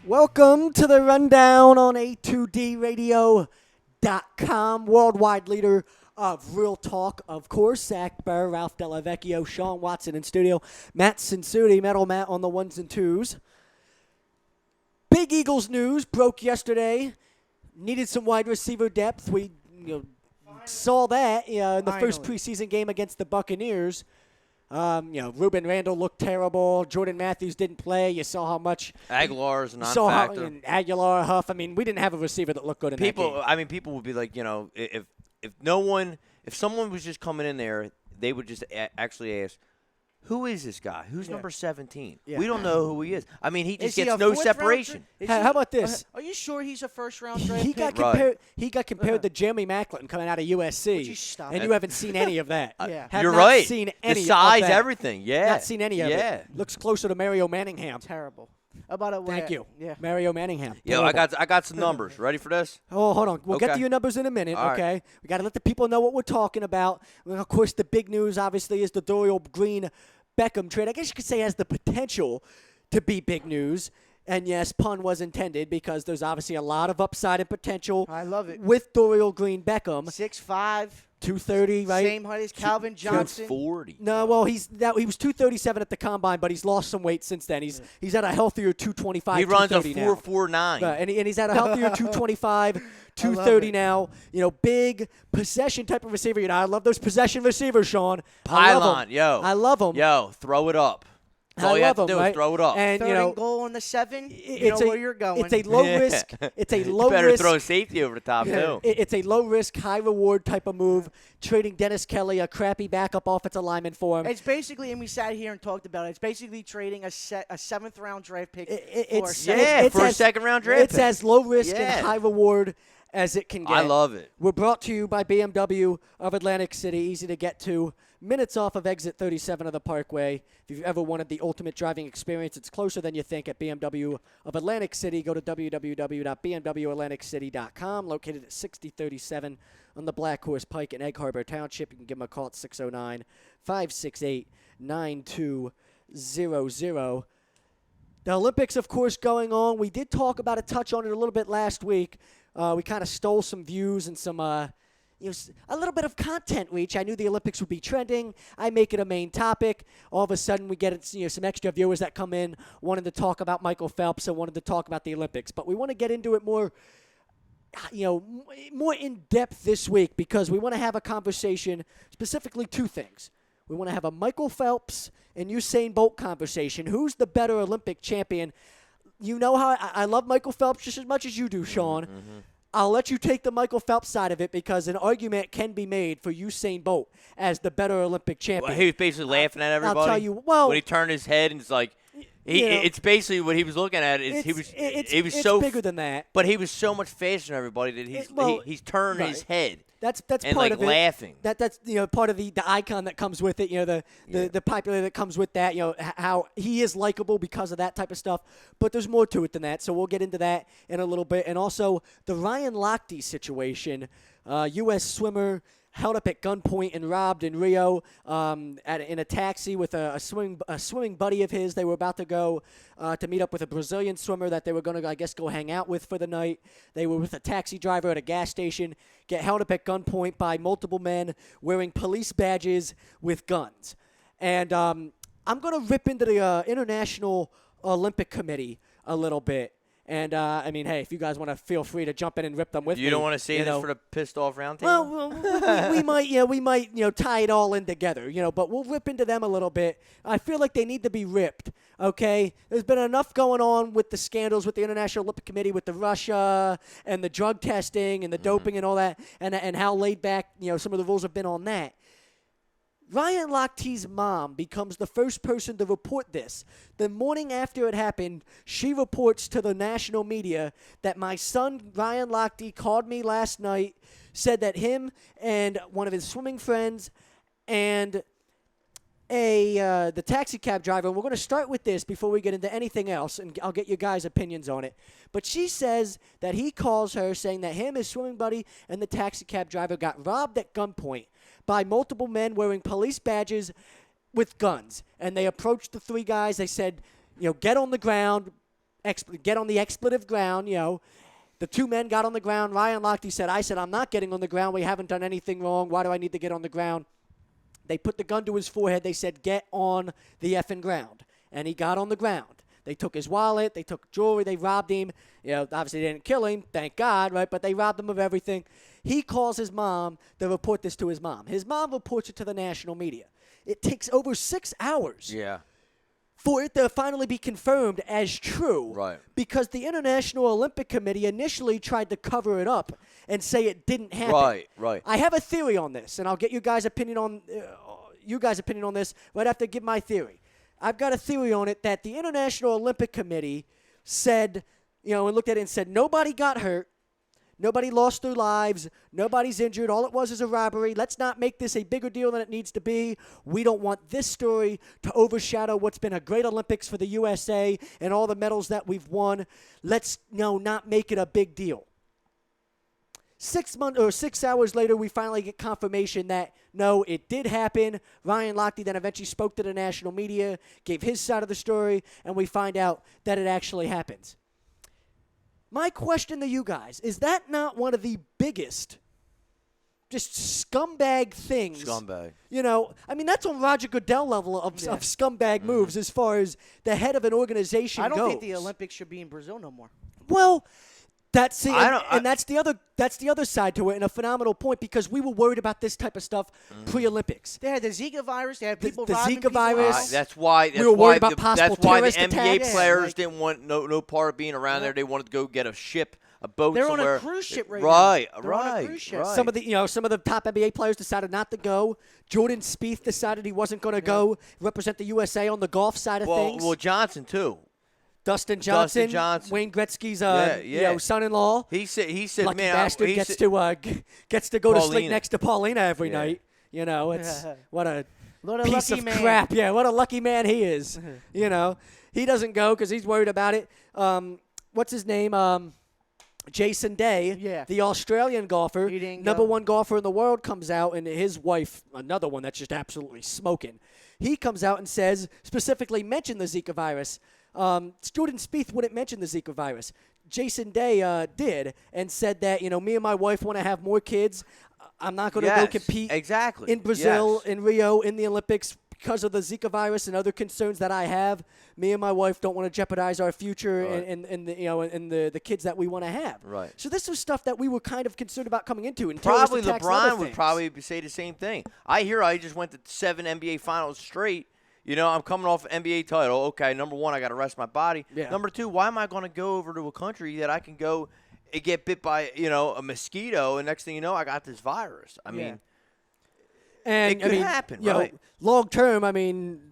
Welcome to the RunDown on A2DRadio.com, worldwide leader of real talk, of course. Zach Burr, Ralph Delavecchio, Sean Watson in studio, Matt Cinsuti, Metal Matt on the ones and twos. Big Eagles news broke yesterday. Needed some wide receiver depth. We saw that in the first preseason game against the Buccaneers. Ruben Randall looked terrible. Jordan Matthews didn't play. You saw how much Aguilar's a non-factor. Aguilar, Huff. I mean, we didn't have a receiver that looked good in that game. People would be like, if someone was just coming in there, they would just actually ask, who is this guy? Who's number 17? Yeah. We don't know who he is. I mean, he just gets no separation. How about this? Are you sure he's a first-round draft pick? He got compared to Jeremy Maclin coming out of USC. Would you stop and you haven't seen any of that. You're right. Seen any the size, of that. everything. Yeah. Not seen any of it. Looks closer to Mario Manningham. Terrible. Thank you. Yeah. Mario Manningham. Yo, I got some numbers. Ready for this? Oh, hold on. We'll get to your numbers in a minute, All okay? Right. We got to let the people know what we're talking about. And of course, the big news, obviously, is the Dorial Green Beckham trade. I guess you could say has the potential to be big news. And yes, pun was intended because there's obviously a lot of upside and potential. I love it. With Dorial Green Beckham. 6'5", 230, right? Same height as Calvin Johnson. 240. No, well, he was 237 at the combine, but he's lost some weight since then. He's at a healthier 225. He runs a 4.49. And he's at a healthier 225, 230 now. Big possession type of receiver. I love those possession receivers, Sean. Pylon, I love them. Yo, throw it up. That's all you have to do is throw it up. And, Third and goal on the 7, where you're going. It's a low risk. It's a low you better risk. throw a safety over the top, too. It's a low risk, high reward type of move. Trading Dennis Kelly, a crappy backup offensive lineman for him. It's basically, and we sat here and talked about it, it's basically trading a 7th-round draft pick for a second-round draft pick. It's as low risk and high reward as it can get. I love it. We're brought to you by BMW of Atlantic City. Easy to get to. Minutes off of exit 37 of the Parkway. If you've ever wanted the ultimate driving experience, it's closer than you think at BMW of Atlantic City. Go to www.bmwatlanticcity.com, located at 6037 on the Black Horse Pike in Egg Harbor Township. You can give them a call at 609-568-9200. The Olympics, of course, going on. We did talk about it, touch on it a little bit last week. We kind of stole some views and some a little bit of content reach. I knew the Olympics would be trending. I make it a main topic. All of a sudden, we get some extra viewers that come in wanting to talk about Michael Phelps and wanted to talk about the Olympics. But we want to get into it more in depth this week because we want to have a conversation, specifically two things. We want to have a Michael Phelps and Usain Bolt conversation. Who's the better Olympic champion? You know how I love Michael Phelps just as much as you do, Sean. Mm-hmm. I'll let you take the Michael Phelps side of it because an argument can be made for Usain Bolt as the better Olympic champion. Well, he was basically laughing at everybody. I'll tell you, when he turned his head and it's like, it's basically what he was looking at. It's so bigger than that. But he was so much faster than everybody that he's turned his head. That's and part of it. Laughing. That's part of the icon that comes with it. The popularity that comes with that. How he is likable because of that type of stuff. But there's more to it than that. So we'll get into that in a little bit. And also the Ryan Lochte situation. U.S. swimmer held up at gunpoint and robbed in Rio in a taxi with a swimming buddy of his. They were about to go to meet up with a Brazilian swimmer that they were going to, I guess, go hang out with for the night. They were with a taxi driver at a gas station, get held up at gunpoint by multiple men wearing police badges with guns. And I'm going to rip into the International Olympic Committee a little bit. And, hey, if you guys want to feel free to jump in and rip them with me. You don't want to say this for the pissed off round table? Well, we might tie it all in together, but we'll rip into them a little bit. I feel like they need to be ripped, okay? There's been enough going on with the scandals with the International Olympic Committee, with the Russia and the drug testing and the doping and all that, and how laid back, some of the rules have been on that. Ryan Lochte's mom becomes the first person to report this. The morning after it happened, she reports to the national media that my son, Ryan Lochte, called me last night, said that him and one of his swimming friends and the taxi cab driver, and we're going to start with this before we get into anything else, and I'll get your guys' opinions on it. But she says that he calls her saying that him, his swimming buddy, and the taxi cab driver got robbed at gunpoint by multiple men wearing police badges with guns. And they approached the three guys. They said, get on the ground, get on the expletive ground, The two men got on the ground. Ryan Lochte said, I'm not getting on the ground. We haven't done anything wrong. Why do I need to get on the ground? They put the gun to his forehead. They said, get on the effing ground. And he got on the ground. They took his wallet. They took jewelry. They robbed him. Obviously they didn't kill him, thank God, right? But they robbed him of everything. He calls his mom to report this to his mom. His mom reports it to the national media. It takes over 6 hours. Yeah. For it to finally be confirmed as true. Right. Because the International Olympic Committee initially tried to cover it up and say it didn't happen. Right. I have a theory on this, and I'll get you guys' opinion on this right after I give my theory. I've got a theory on it that the International Olympic Committee said, and looked at it and said, nobody got hurt. Nobody lost their lives. Nobody's injured. All it was is a robbery. Let's not make this a bigger deal than it needs to be. We don't want this story to overshadow what's been a great Olympics for the USA and all the medals that we've won. Let's not make it a big deal. 6 hours later, we finally get confirmation that, no, it did happen. Ryan Lochte then eventually spoke to the national media, gave his side of the story, and we find out that it actually happens. My question to you guys, is that not one of the biggest just scumbag things? Scumbag. That's on Roger Goodell level of scumbag moves as far as the head of an organization goes. I don't think the Olympics should be in Brazil no more. Well, that's the other side to it, and a phenomenal point, because we were worried about this type of stuff pre-Olympics. They had the Zika virus. They had people the robbing Zika people. Virus. That's why we were worried about possible That's why the terrorist NBA attacks. players didn't want no part of being around there. They wanted to go get a ship, a boat They're somewhere. on a cruise ship right right, now. They're on a cruise ship. Right. Some of the top NBA players decided not to go. Jordan Spieth decided he wasn't going to go represent the USA on the golf side of things. Well, Johnson too. Dustin Johnson, Wayne Gretzky's son-in-law. He said, lucky man, bastard gets to go to sleep next to Paulina every night. It's what a piece of crap. Yeah, what a lucky man he is. He doesn't go because he's worried about it. What's his name? Jason Day, the Australian golfer, number one golfer in the world, comes out, and his wife, another one that's just absolutely smoking. He comes out and says, specifically mentioned the Zika virus. Jordan Spieth wouldn't mention the Zika virus. Jason Day did, and said that, me and my wife want to have more kids. I'm not going to go compete in Brazil, in Rio, in the Olympics because of the Zika virus and other concerns that I have. Me and my wife don't want to jeopardize our future and the kids that we want to have. Right. So this was stuff that we were kind of concerned about coming into. And probably LeBron would probably say the same thing. I just went to 7 NBA finals straight. I'm coming off an NBA title. Okay, number one, I got to rest my body. Yeah. Number two, why am I going to go over to a country that I can go and get bit by, a mosquito, and next thing you know, I got this virus? I mean, it could happen, right? Long term,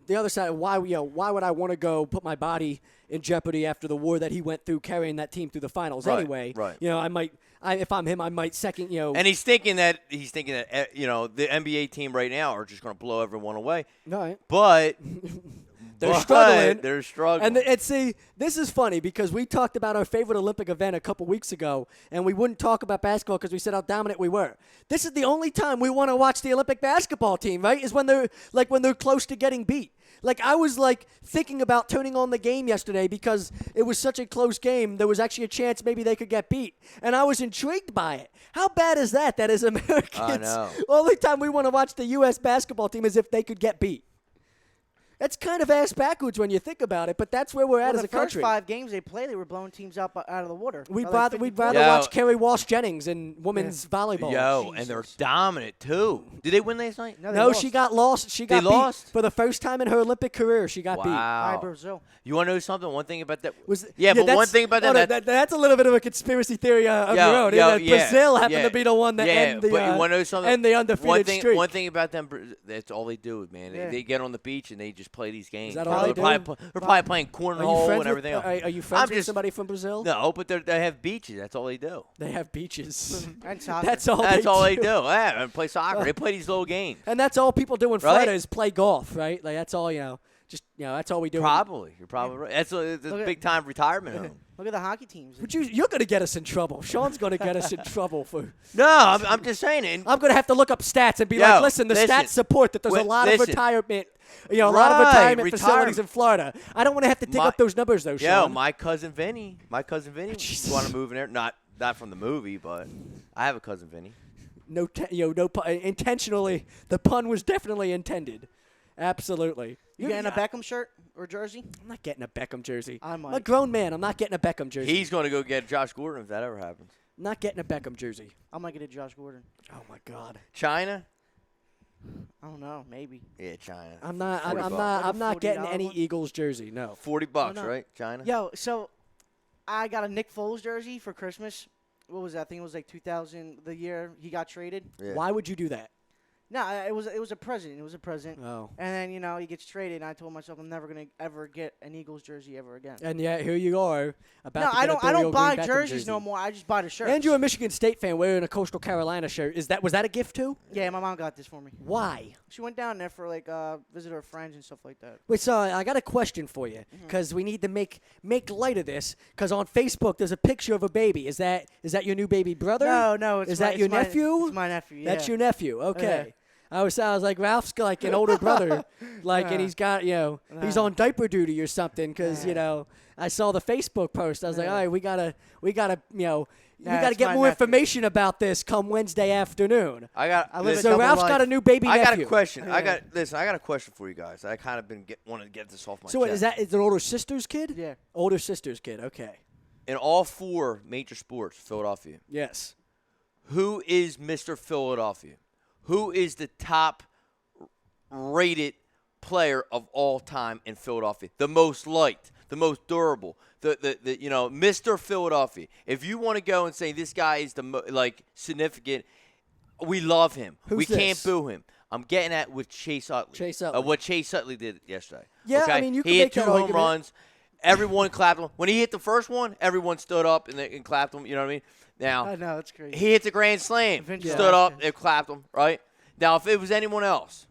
the other side, why would I want to go put my body in jeopardy after the war that he went through carrying that team through the finals anyway? Right. If I'm him, I might second, And he's thinking that the NBA team right now are just going to blow everyone away. Right. But they're struggling. They're struggling. And see, this is funny because we talked about our favorite Olympic event a couple weeks ago, and we wouldn't talk about basketball because we said how dominant we were. This is the only time we want to watch the Olympic basketball team, right? Is when they're close to getting beat. I was thinking about turning on the game yesterday because it was such a close game. There was actually a chance maybe they could get beat. And I was intrigued by it. How bad is that as Americans, I know. only time we want to watch the U.S. basketball team is if they could get beat? That's kind of ass backwards when you think about it, but that's where we're at as a country. The first 5 games they played, they were blowing teams out of the water. We'd rather watch Kerry Walsh Jennings in women's volleyball. And they're dominant too. Did they win last night? No, she got lost. She got beat for the first time in her Olympic career. She got beat by Brazil. You want to know something? One thing about that was one thing about that. That's a little bit of a conspiracy theory of your own. Brazil happened to be the one that ended but you want to know something? And the undefeated streak. One thing about them, that's all they do, man. They get on the beach and they just play these games. They're probably playing cornhole and everything else. Are you friends with somebody from Brazil? No, but they have beaches. That's all they do. They have beaches. And soccer. That's all they do. Yeah, and play soccer. They play these little games. And that's all people do in Florida is play golf, right? That's all, Just that's all we do. Probably. You're probably right. That's a big time retirement home. Look at the hockey teams. But you're going to get us in trouble. Sean's going to get us in trouble for. No, I'm just saying. I'm going to have to look up stats and be like, listen, the stats support that there's a lot of retirement. A lot of retirement facilities in Florida. I don't want to have to dig up those numbers, though, Sean. My cousin Vinny want to move in there. Not from the movie, but I have a cousin Vinny. No pun, intentionally. The pun was definitely intended. Absolutely. You getting a Beckham shirt or jersey? I'm not getting a Beckham jersey. I'm a grown man. I'm not getting a Beckham jersey. He's going to go get Josh Gordon if that ever happens. I'm not getting a Beckham jersey. I might get a Josh Gordon. Oh my God. China? I don't know. Maybe. Yeah, China. I'm not getting any Eagles jersey. No. $40, right? China. Yo, so I got a Nick Foles jersey for Christmas. What was that? I think it was like 2000, the year he got traded. Yeah. Why would you do that? No, it was a present. It was a present. Oh. And then he gets traded, and I told myself I'm never gonna ever get an Eagles jersey ever again. And yet here you are about. No, to get I don't buy jerseys jerseys no more. I just buy the shirts. And you're a Michigan State fan wearing a Coastal Carolina shirt. Was that a gift too? Yeah, my mom got this for me. Why? She went down there for visit her friends and stuff like that. Wait, so I got a question for you because we need to make light of this because on Facebook there's a picture of a baby. Is that your new baby brother? No, Is that your nephew? It's my nephew. Yeah. That's your nephew. Okay. Yeah. I was like Ralph's like an older brother, and he's got he's on diaper duty or something because I saw the Facebook post. I was like, all right, we gotta get more information about this come Wednesday afternoon. So Ralph's got a new baby nephew. I got a question. I got a question for you guys. I kind of wanted to get this off my chest. So is it an older sister's kid? Yeah. Older sister's kid. Okay. In all 4 major sports, Philadelphia. Yes. Who is Mr. Philadelphia? Who is the top-rated player of all time in Philadelphia? The most liked, the most durable, the Mr. Philadelphia. If you want to go and say this guy is significant, we love him. We can't boo him. I'm getting at with Chase Utley. What Chase Utley did yesterday. Yeah, okay? I mean, you can he make hit 2 that home argument. runs. Everyone clapped him. When he hit the first one, everyone stood up and clapped him. You know what I mean? Now, I know, it's crazy. He hit the grand slam. Stood up and clapped him, right? Now, if it was anyone else,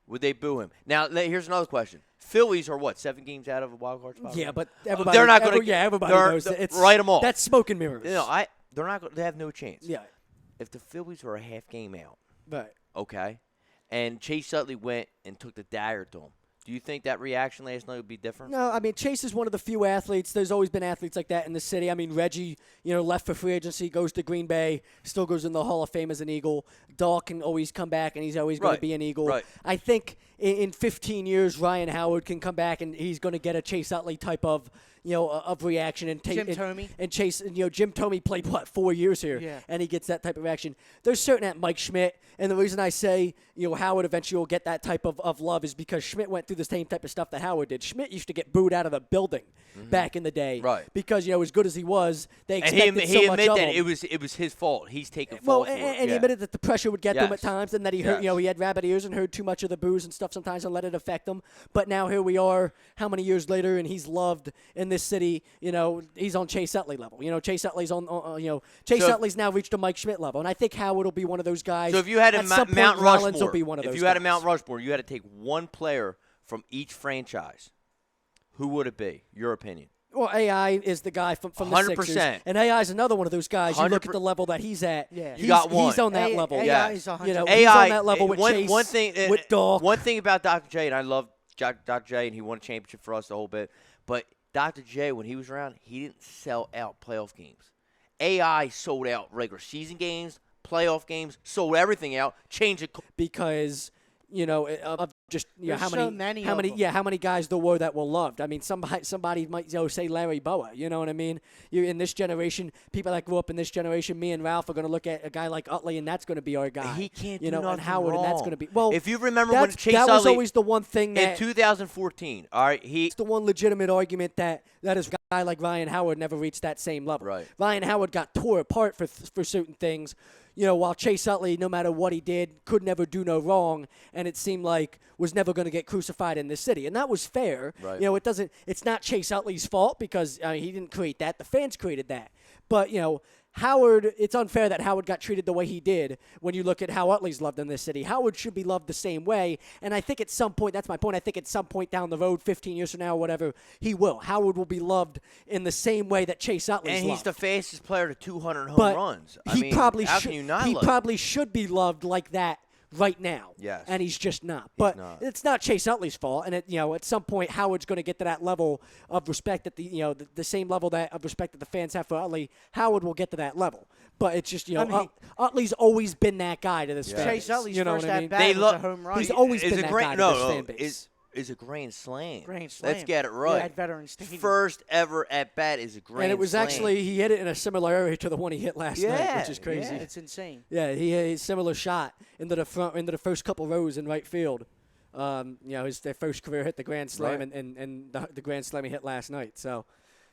would they boo him? Now, here's another question. Phillies are what, 7 games out of a wild card spot? Yeah, but everybody, they're not going to. everybody knows it's write them off. That's smoke and mirrors. They're not. They have no chance. Yeah. If the Phillies were a half game out, right? Okay, and Chase Utley went and took the dagger to him. Do you think that reaction last night would be different? No, I mean, Chase is one of the few athletes. There's always been athletes like that in the city. I mean, Reggie, left for free agency, goes to Green Bay, still goes in the Hall of Fame as an Eagle. Dahl can always come back, and he's always going to be an Eagle. Right. I think in 15 years, Ryan Howard can come back, and he's going to get a Chase Utley type of reaction and Jim Thome. And Chase, Jim Thome played 4 years here, and he gets that type of reaction. There's certain at Mike Schmidt, and the reason I say Howard eventually will get that type of love is because Schmidt went through the same type of stuff that Howard did. Schmidt used to get booed out of the building back in the day, right? Because as good as he was, they expected he so much of him. it was his fault. He's taking fault for it. And he admitted that the pressure would get to him at times, and that he heard, Yes. he had rabbit ears and heard too much of the boos and stuff sometimes and let it affect him. But now here we are, how many years later, and he's loved in this city. He's on Chase Utley level. Chase Utley's Utley's now reached a Mike Schmidt level, and I think Howard will be one of those guys. So if you had a Mount Rollins Rushmore, will be one of those if you had a guys. Mount Rushmore, you had to take one player from each franchise. Who would it be? Your opinion? Well, AI is the guy from the 100%. Sixers, and AI is another one of those guys. You look at the level that he's at. Yeah. You got one. He's on that level. AI is 100%. He's on that level with Chase, with Dahl. One thing about Dr. J, and I love Dr. J, and he won a championship for us the whole bit, but Dr. J, when he was around, he didn't sell out playoff games. AI sold out regular season games, playoff games, sold everything out, changed it. Because of just how many guys there were that were loved. I mean, somebody might say Larry Boa. You know what I mean? You in this generation, people that grew up in this generation, me and Ralph are going to look at a guy like Utley, and that's going to be our guy. He can't do and nothing Howard, wrong. and that's going to be well. If you remember when Chase that was Utley, always the one thing that in 2014. All right, it's the one legitimate argument that is a guy like Ryan Howard never reached that same level. Right. Ryan Howard got tore apart for certain things. While Chase Utley, no matter what he did, could never do no wrong, and it seemed like was never going to get crucified in this city, and that was fair. Right. It's not Chase Utley's fault because he didn't create that; the fans created that. But Howard, it's unfair that Howard got treated the way he did when you look at how Utley's loved in this city. Howard should be loved the same way, and I think at some point, that's my point, I think at some point down the road, 15 years from now or whatever, he will. Howard will be loved in the same way that Chase Utley's loved. And he's the fastest player to 200 home runs. He probably should be loved like that right now. Yes. And he's just not. But it's not Chase Utley's fault. And at some point Howard's going to get to that level of respect that the same level of respect that the fans have for Utley. Howard will get to that level. But it's just Utley's always been that guy to this fan base. Chase Utley's you know first what I mean? at bat was a home run. He's always been that guy to this fan base. Is a grand slam. Grand slam. Let's get it right. Yeah, at Veterans Stadium. First ever at bat is a grand slam. And it was actually, he hit it in a similar area to the one he hit last night, which is crazy. Yeah, it's insane. Yeah, he had a similar shot into the first couple rows in right field. Their first career hit the grand slam, Right. and the grand slam he hit last night. So,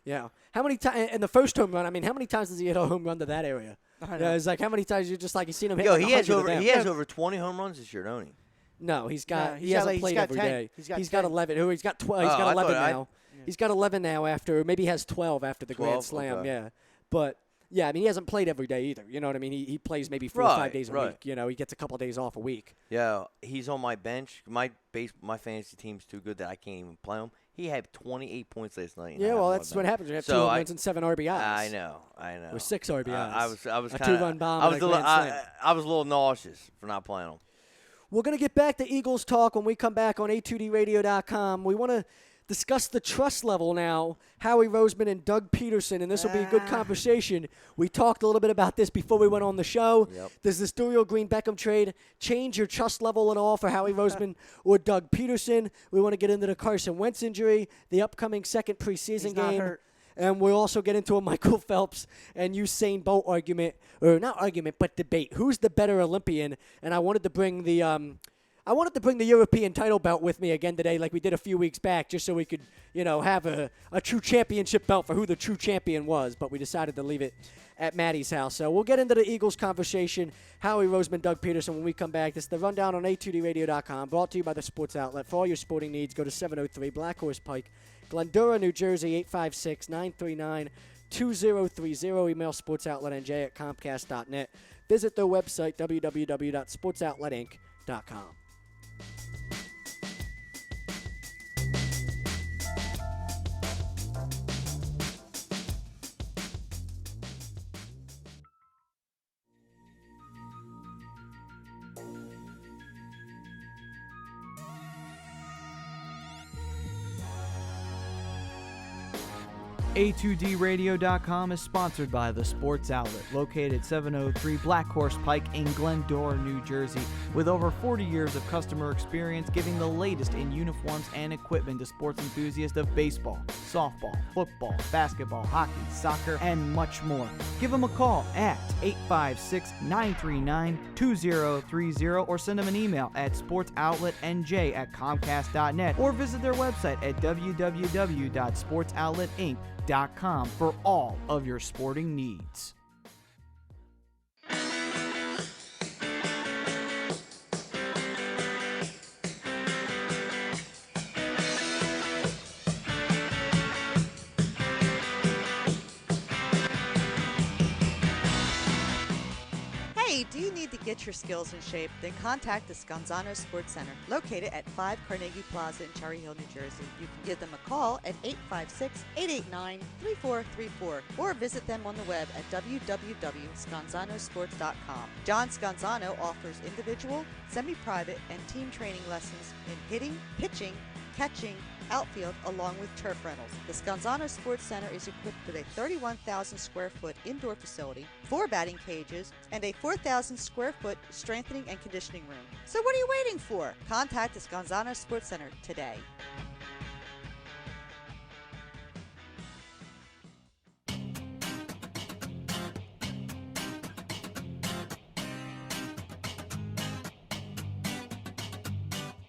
yeah. How many times in the first home run? I mean, how many times does he hit a home run to that area? It's like how many times you seen him hit? He has over 20 home runs this year, don't he? No, he hasn't played every 10. day. He's got 11. He's got 12. He's got 11 now. Yeah. He's got 11 now after, maybe he has 12 after the grand slam. Okay. Yeah, but yeah, I mean he hasn't played every day either. You know what I mean? He plays maybe 4 or 5 days a week. He gets a couple of days off a week. Yeah, he's on my bench. My fantasy team's too good that I can't even play him. He had 28 points last night. Yeah, well, that's what happens. You have 2 home runs and 7 RBIs. I know. Or 6 RBIs. I was a kind of 2-run bomb. I was a little nauseous for not playing him. We're going to get back to Eagles talk when we come back on A2DRadio.com. We want to discuss the trust level now, Howie Roseman and Doug Pederson, and this will be a good conversation. We talked a little bit about this before we went on the show. Yep. Does this Dorial Green Beckham trade change your trust level at all for Howie Roseman or Doug Pederson? We want to get into the Carson Wentz injury, the upcoming second preseason game. Hurt. And we'll also get into a Michael Phelps and Usain Bolt argument, or not argument, but debate. Who's the better Olympian? And I wanted to bring the European title belt with me again today, like we did a few weeks back, just so we could, have a true championship belt for who the true champion was. But we decided to leave it at Maddie's house. So we'll get into the Eagles conversation. Howie Roseman, Doug Pederson when we come back. This is the Rundown on A2DRadio.com, brought to you by the Sports Outlet. For all your sporting needs, go to 703 Black Horse Pike, Glendora, New Jersey, 856-939-2030. Email sportsoutletnj@comcast.net. Visit their website, www.sportsoutletinc.com. A2DRadio.com is sponsored by the Sports Outlet, located at 703 Black Horse Pike in Glendora, New Jersey, with over 40 years of customer experience giving the latest in uniforms and equipment to sports enthusiasts of baseball, softball, football, basketball, hockey, soccer, and much more. Give them a call at 856-939-2030 or send them an email at sportsoutletnj@comcast.net or visit their website at www.sportsoutletinc.com for all of your sporting needs. Hey, do you need to get your skills in shape? Then contact the Scanzano Sports Center, located at 5 Carnegie Plaza in Cherry Hill, New Jersey. You can give them a call at 856-889-3434 or visit them on the web at www.scanzanosports.com. John Scanzano offers individual, semi-private, and team training lessons in hitting, pitching, catching, outfield, along with turf rentals. The Scanzano Sports Center is equipped with a 31,000 square foot indoor facility, 4 batting cages, and a 4,000 square foot strengthening and conditioning room. So what are you waiting for? Contact the Scanzano Sports Center today.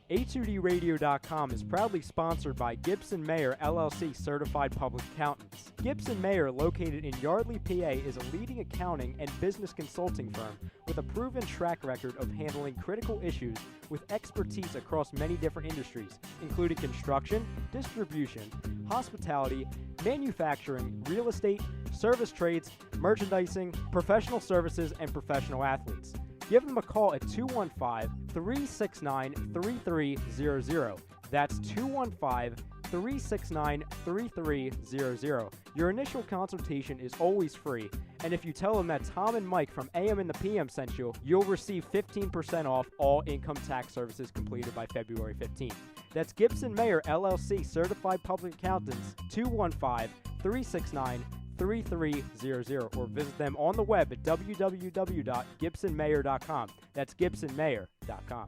A2DRadio.com is proudly sponsored by Gibson Mayer LLC Certified Public Accountants. Gibson Mayer, located in Yardley, PA, is a leading accounting and business consulting firm with a proven track record of handling critical issues with expertise across many different industries, including construction, distribution, hospitality, manufacturing, real estate, service trades, merchandising, professional services, and professional athletes. Give them a call at 215-369-3300. That's 215-369-3300. Your initial consultation is always free, and if you tell them that Tom and Mike from AM and the PM sent you, you'll receive 15% off all income tax services completed by February 15th. That's Gibson Mayer, LLC, Certified Public Accountants, 215-369-3300, or visit them on the web at www.gibsonmayer.com. That's gibsonmayer.com.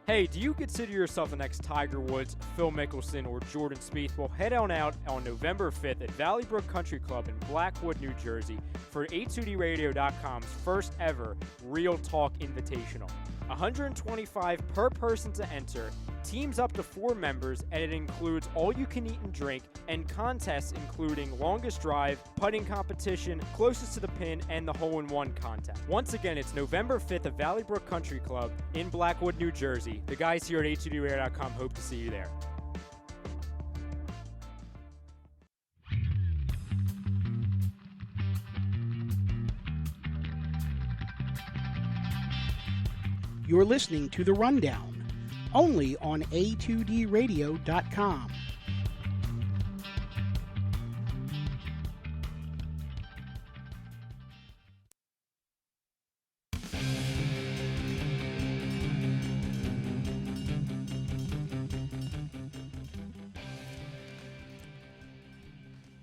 Hey, do you consider yourself the next Tiger Woods, Phil Mickelson, or Jordan Spieth? Well, head on out on November 5th at Valley Brook Country Club in Blackwood, New Jersey for A2DRadio.com's first ever Real Talk Invitational. $125 per person to enter, teams up to 4 members, and it includes all you can eat and drink and contests including longest drive, putting competition, closest to the pin, and the hole-in-one contest. Once again, it's November 5th at Valley Brook Country Club in Blackwood, New Jersey. The guys here at A2DRadio.com hope to see you there. You're listening to The Rundown, only on A2DRadio.com.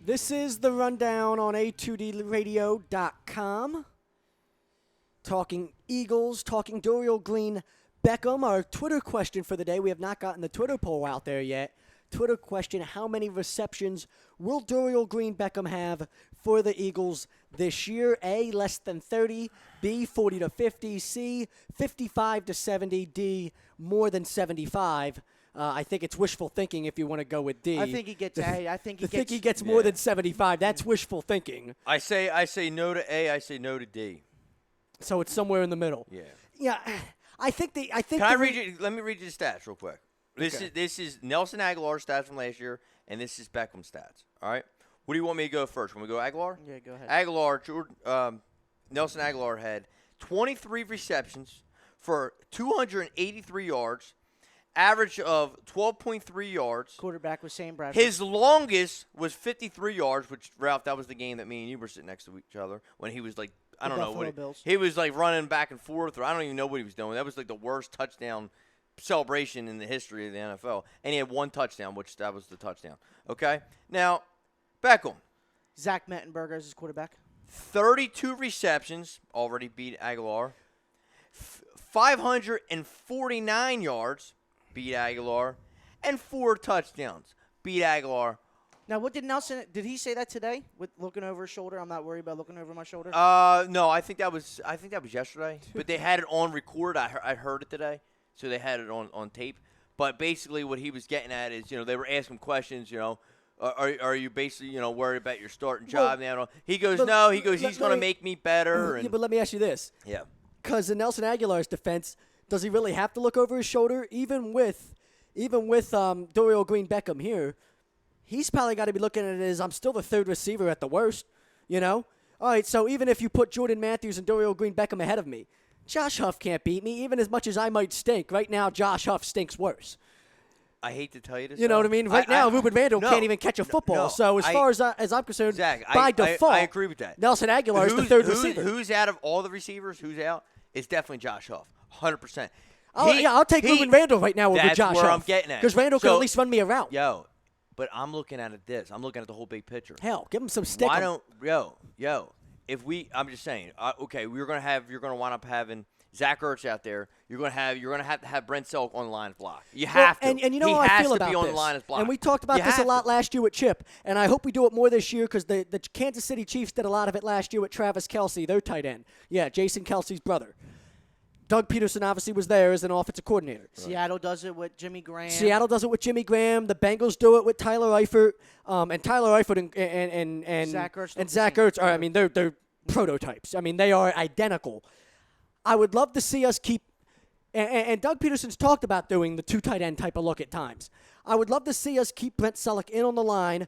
This is The Rundown on A2DRadio.com. Talking Eagles, talking Dorial Green Beckham. Our Twitter question for the day, we have not gotten the Twitter poll out there yet. Twitter question, how many receptions will Dorial Green Beckham have for the Eagles this year? A, less than 30. B, 40 to 50. C, 55 to 70. D, more than 75. I think it's wishful thinking if you want to go with D. I think he gets A. I think he gets more than 75. That's wishful thinking. I say no to A. I say no to D. So it's somewhere in the middle. Yeah. Yeah. I think. Can I read you? Let me read you the stats real quick. This is Nelson Aguilar's stats from last year, and this is Beckham's stats. All right. What do you want me to go first? Want me to go Aguilar? Yeah, go ahead. Nelson Aguilar had 23 receptions for 283 yards, average of 12.3 yards. Quarterback was Shane Bradford. His longest was 53 yards, which, Ralph, that was the game that me and you were sitting next to each other when he was like, I don't know what he was like running back and forth, or I don't even know what he was doing. That was like the worst touchdown celebration in the history of the NFL. And he had one touchdown, which that was the touchdown. Okay? Now, Beckham. Zach Mettenberger as his quarterback. 32 receptions, already beat Aguilar. 549 yards, beat Aguilar. And 4 touchdowns, beat Aguilar. Now, what did Nelson – did he say that today with looking over his shoulder? I'm not worried about looking over my shoulder. No, I think that was yesterday. But they had it on record. I heard it today, so they had it on tape. But basically what he was getting at is, they were asking questions, are you basically, worried about your starting job now? He goes, no. He goes, he's going to make me better. Yeah, but let me ask you this. Yeah. Because in Nelson Aguilar's defense, does he really have to look over his shoulder? Even with Dorial Green Beckham here, he's probably got to be looking at it as I'm still the third receiver at the worst, All right, so even if you put Jordan Matthews and Dorial Green Beckham ahead of me, Josh Huff can't beat me, even as much as I might stink. Right now, Josh Huff stinks worse. I hate to tell you this. You know what I mean? Right now, Ruben Randall can't even catch a football. No, so as far as I'm concerned, Zach, by default, I agree with that. Nelson Aguilar is the third receiver. Who's out of all the receivers? Who's out? It's definitely Josh Huff, 100%. I'll take Ruben Randall right now over Josh Huff. That's where I'm getting at. Because Randall can at least run me a route. Yo, but I'm looking at it this. I'm looking at the whole big picture. Hell, give him some stick. Why don't I'm just saying. Okay, you're gonna wind up having Zach Ertz out there. You're gonna have to have Brent Selk on the line block. You have to. And you know how I feel about this. He has to be on the line as block. And we talked about this a lot last year with Chip, and I hope we do it more this year because the Kansas City Chiefs did a lot of it last year with Travis Kelce, their tight end. Yeah, Jason Kelce's brother. Doug Pederson obviously was there as an offensive coordinator. Seattle does it with Jimmy Graham. The Bengals do it with Tyler Eifert. And Tyler Eifert and Zach Ertz are, I mean, they're prototypes. I mean, they are identical. I would love to see us keep and Doug Pederson's talked about doing the two tight end type of look at times. I would love to see us keep Brent Selleck in on the line,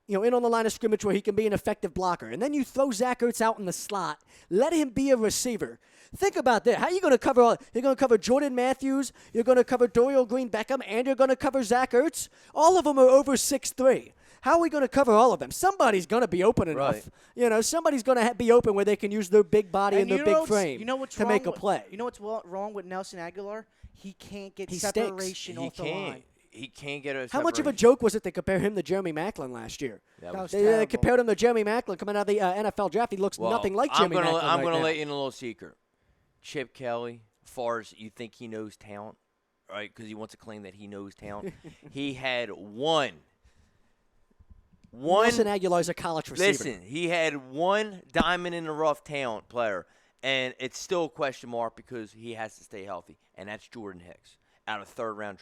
in on the line of scrimmage where he can be an effective blocker. And then you throw Zach Ertz out in the slot. Let him be a receiver. Think about that. How are you going to cover all? You're going to cover Jordan Matthews, you're going to cover Dorial Beckham, and you're going to cover Zach Ertz? All of them are over 6'3". How are we going to cover all of them? Somebody's going to be open enough. Right. Somebody's going to be open where they can use their big body and their big frame to make a play. You know what's wrong with Nelson Aguilar? He can't get He separation stinks. off the line. He can't get a How much of a joke was it to compare him to Jeremy Maclin last year? That was They terrible. compared him to Jeremy Maclin coming out of the NFL draft. He looks nothing like Jeremy Maclin I'm going to now. let you in a little secret. Chip Kelly, as far as you think he knows talent, right, because he wants to claim that he knows talent, he had one. Nelson Aguilar's a college receiver. Listen, he had one diamond in the rough talent player, and it's still a question mark because he has to stay healthy, and that's Jordan Hicks out of his third round.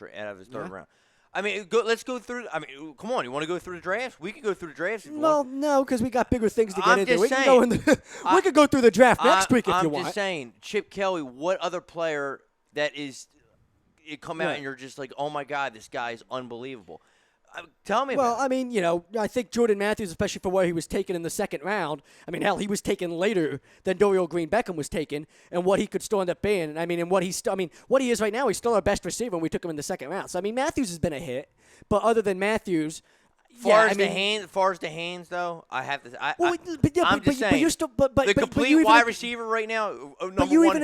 I mean, let's go through. I mean, come on, you want to go through the draft? We can go through the draft if you want. No, because we got bigger things to get I'm into. just We saying, we could go through the draft next week if you want. I'm just saying, Chip Kelly, what other player that is you come out and you're just like, oh my God, this guy is unbelievable. Tell me about it. I mean, I think Jordan Matthews, especially for where he was taken in the second round, I mean, hell, he was taken later than Dorial Beckham was taken, and what he could still end up being. I mean, and what he is right now, he's still our best receiver, and we took him in the second round. So, I mean, Matthews has been a hit, but other than Matthews, far as the hands, though, I have to. I'm just saying. But you're still, but the complete wide receiver right now. But you even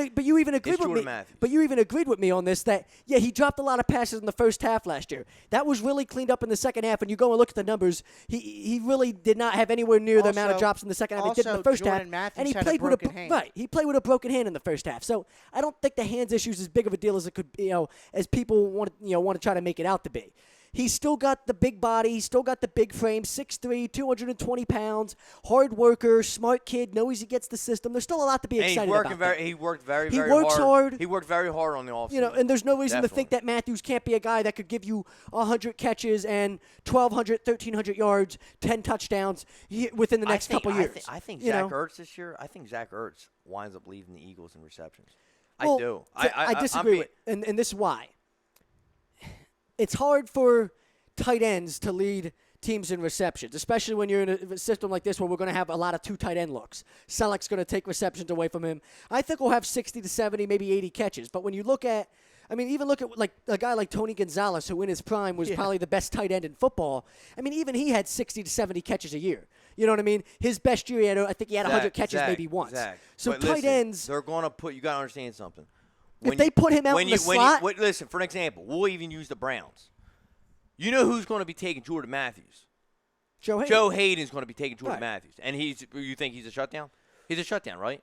agreed with me. Matthews. But you even agreed with me on this that he dropped a lot of passes in the first half last year. That was really cleaned up in the second half. And you go and look at the numbers, he really did not have anywhere near the amount of drops in the second half he did in the first Jordan half. Matthews And he had played a broken hand. Right. He played with a broken hand in the first half. So I don't think the hands issue is as big of a deal as it could, as people want to try to make it out to be. He's still got the big body. He's still got the big frame, 6'3", 220 pounds, hard worker, smart kid, knows he gets the system. There's still a lot to be excited about. He worked very He works hard. He worked very hard on the offseason. And there's no reason to think that Matthews can't be a guy that could give you 100 catches and 1,200, 1,300 yards, 10 touchdowns within the next couple years. I think Zach Ertz this year, Zach Ertz winds up leading the Eagles in receptions. Well, I do. I disagree with, and this is why. It's hard for tight ends to lead teams in receptions, especially when you're in a system like this where we're going to have a lot of two tight end looks. Selleck's going to take receptions away from him. I think we'll have 60 to 70, maybe 80 catches. But when you look at, even look at like a guy like Tony Gonzalez, who in his prime was probably the best tight end in football. even he had 60 to 70 catches a year. You know what I mean? His best year, I think he had 100 catches maybe once. So but tight ends, they're going to put. You got to understand something. If they put him out in the slot, listen. For an example, we'll even use the Browns. You know who's going to be taking Jordan Matthews? Joe Hayden. Joe Hayden's going to be taking Jordan Matthews, and you think he's a shutdown? He's a shutdown, right?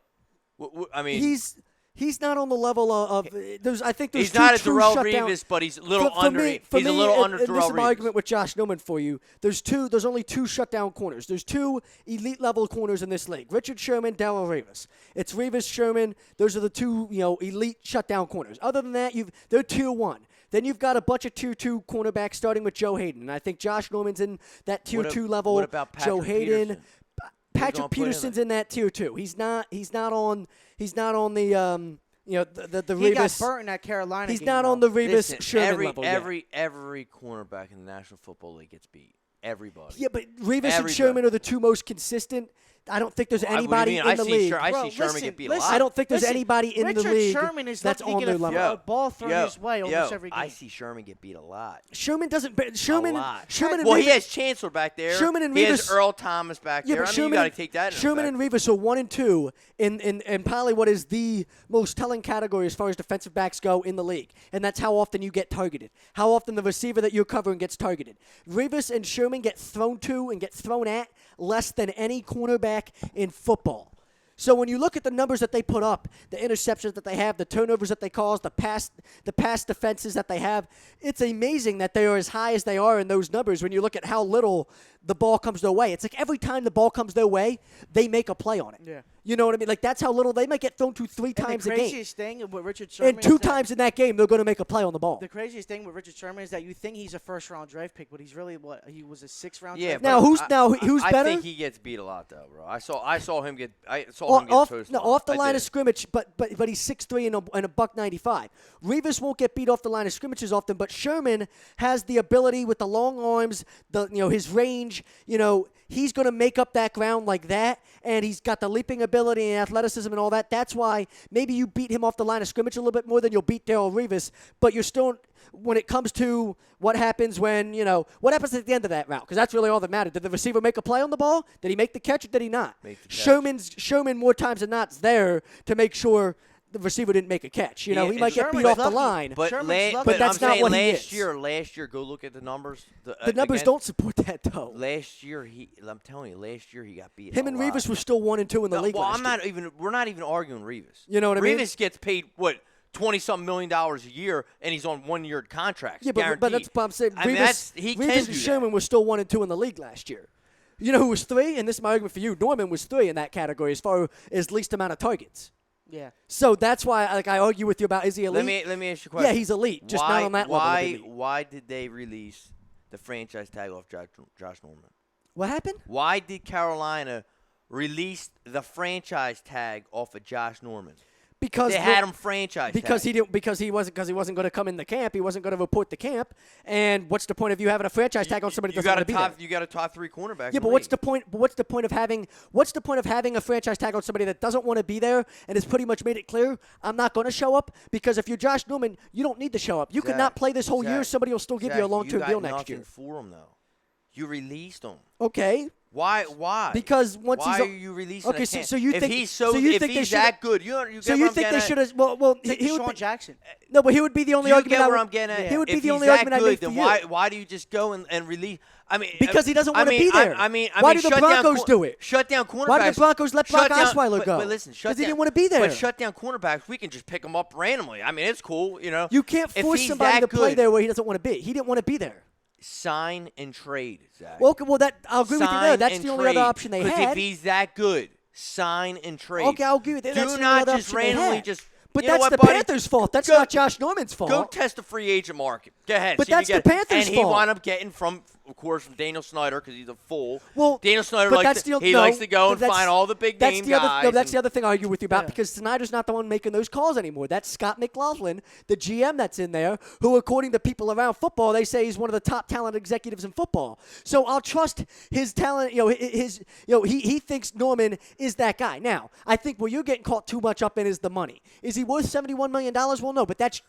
He's not on the level of those. I think there's he's not a true Darrell shutdown. Revis, but he's a little under. He's a little under Darrell Revis. This is my argument with Josh Newman for you. There's only two shutdown corners. There's two elite level corners in this league: Richard Sherman, Darrell Revis. It's Revis, Sherman. Those are the two elite shutdown corners. Other than that, they're tier 1. Then you've got a bunch of tier 2 cornerbacks, starting with Joe Hayden. And I think Josh Norman's in that tier 2 level. What about Patrick Joe Hayden? Peterson? Patrick Peterson's in that tier 2. He's not on the the Revis. He got burnt in that Carolina He's game, not on the Revis Sherman level yet. Every cornerback in the National Football League gets beat. Everybody. Yeah, but Revis and Sherman are the two most consistent. I don't think there's anybody in the league. I see Sherman get beat a lot. I don't think there's anybody in the league Sherman is that's on their level. A ball thrown his way almost every game. I see Sherman get beat a lot. Sherman doesn't. Sherman and well, Revis, he has Chancellor back there. Sherman and he Revis, has Earl Thomas back there. But you got to take that. Sherman and Revis are 1 and 2 in probably what is the most telling category as far as defensive backs go in the league, and that's how often you get targeted. How often the receiver that you're covering gets targeted. Revis and Sherman get thrown to and get thrown at less than any cornerback in football. So when you look at the numbers that they put up, the interceptions that they have, the turnovers that they cause, the pass defenses that they have, it's amazing that they are as high as they are in those numbers when you look at how little the ball comes their way. It's like every time the ball comes their way, they make a play on it. Yeah. You know what I mean? Like, that's how little they might get thrown to 3 times a the game. craziest thing with Richard Sherman And 2 is that times in that game, they're going to make a play on the ball. the craziest thing with Richard Sherman is that you think he's a first-round draft pick, but he's really what? He was a 6th-round Yeah. draft but pick. Who's better? I think he gets beat a lot though, bro. I saw him get Off toasted. off the I line did. of scrimmage, but he's 6'3" and a $195. Revis won't get beat off the line of scrimmages often, but Sherman has the ability with the long arms, his range. He's going to make up that ground like that, and he's got the leaping ability and athleticism and all that. That's why maybe you beat him off the line of scrimmage a little bit more than you'll beat Darrelle Revis, but you're still, when it comes to what happens when, what happens at the end of that route, because that's really all that mattered. Did the receiver make a play on the ball? Did he make the catch or did he not? Sherman more times than not is there to make sure the receiver didn't make a catch. He might get beat off the line. But that's not what he is. Last year, go look at the numbers. The numbers don't support that, though. Last year, I'm telling you, he got beat. Him and Revis were still 1 and 2 in the league. Well, we're not even arguing Revis. You know what I mean? Revis gets paid $20-something million a year, and he's on 1-year contracts. Yeah, but that's what I'm saying. Revis and Sherman were still 1 and 2 in the league last year. You know who was 3? And this is my argument for you. Norman was 3 in that category as far as least amount of targets. Yeah. So that's why I argue with you about, is he elite? Let me ask you a question. Yeah, he's elite, just not on that level. Why did they release the franchise tag off Josh Norman? What happened? Why did Carolina release the franchise tag off of Josh Norman? Because they had him franchise because tag. he wasn't going to come in the camp. He wasn't going to report the camp. And what's the point of you having a franchise tag on somebody that doesn't want to be there? You got a top 3 cornerback. Yeah, but what's the point? What's the point of having a franchise tag on somebody that doesn't want to be there and has pretty much made it clear I'm not going to show up? Because if you're Josh Norman, you don't need to show up. You could not play this whole year. Somebody will still give you a long-term deal next year. You got nothing for him though. You released him. Okay. Why? Because once why he's are you releasing? Okay, so you think if he's that good, you so you think they should have? Well, he would Sean Jackson. No, but he would be the only argument. Get where I'm getting at? He would be if the he's only that argument I make good, for then you. why do you just go and release? I mean, because he doesn't want to be there. Why do the Broncos do it? Shut down cornerbacks. Why did the Broncos let Brock Osweiler go? But listen, because he didn't want to be there. But shut down cornerbacks. We can just pick them up randomly. I mean, it's cool, You can't force somebody to play there where he doesn't want to be. He didn't want to be there. Sign and trade, Zach. Well, I'll agree with you there. That's the only other option they had. Because if he's that good, sign and trade. Okay, I'll agree with you. Do not just randomly just. But that's the Panthers' fault. That's not Josh Norman's fault. Go test the free agent market. Go ahead. But that's the Panthers' fault. And he wound up getting from Daniel Snyder because he's a fool. Well, Daniel Snyder likes to go and find all the big name guys. That's the other thing I argue with you about because Snyder's not the one making those calls anymore. That's Scott McLaughlin, the GM that's in there, who, according to people around football, they say he's one of the top talent executives in football. So I'll trust his talent. He thinks Norman is that guy. Now, I think where you're getting caught too much up in is the money. Is he worth $71 million? Well, no, but that's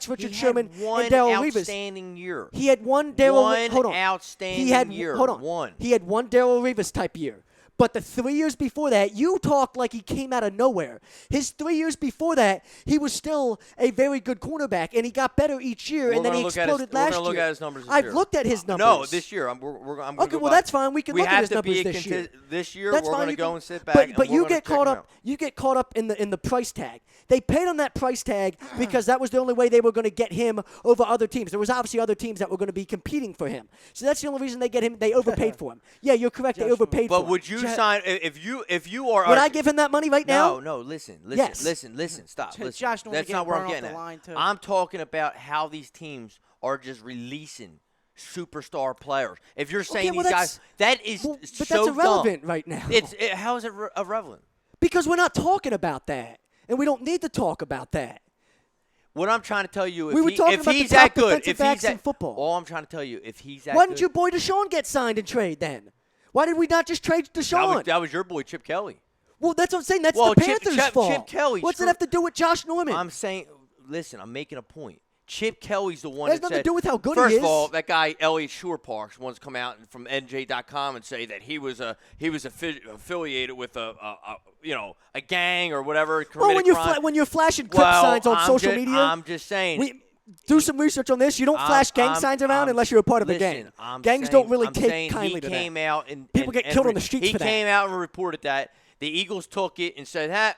Richard Sherman and Darrelle Revis. Outstanding year. He had one Darrelle. Hold on. Outstanding year. Hold on. One. He had one Darrelle Revis type year. But the 3 years before that, you talk like he came out of nowhere. His 3 years before that, he was still a very good cornerback, and he got better each year, and then he exploded last year. We're going to look at his numbers this I've year. looked at his numbers. No, this year. I'm okay, well, that's fine. We can look at his numbers this year. This year, that's we're fine. going to go and sit back. But you get caught up. You get caught up in the price tag. They paid on that price tag because that was the only way they were going to get him over other teams. There was obviously other teams that were going to be competing for him. So that's the only reason they get him. They overpaid for him. Yeah, you're correct. They overpaid for him. But would you sign if you are? Would I give him that money right now? No. Listen. Yes. Listen. Stop. Listen. Josh Norman That's not where I'm getting getting off the at. line, too. I'm talking about how these teams are just releasing superstar players. If you're saying these guys, that is but so that's irrelevant dumb. right now. How is it irrelevant? Because we're not talking about that, and we don't need to talk about that. What I'm trying to tell you, if he's that good, if he's that football, all I'm trying to tell you, if he's that why good, didn't your boy Deshaun get signed and trade then? Why did we not just trade Deshaun? That was your boy Chip Kelly. Well, that's what I'm saying. That's the Panthers' fault. Chip Kelly. What's it have to do with Josh Norman? I'm saying, listen, I'm making a point. Chip Kelly's the one that has that nothing said, to do with how good first he is. of all, that guy Elliot Shorr-Parks wants to come out from NJ.com and say that he was affiliated with a gang or whatever. Well, when you're flashing clip signs on social media, I'm just saying. Do some research on this. You don't flash gang signs around unless you're a part of a gang. Gangs don't really take kindly to that. He came out and people get killed on the streets for that. He came out and reported that the Eagles took it and said,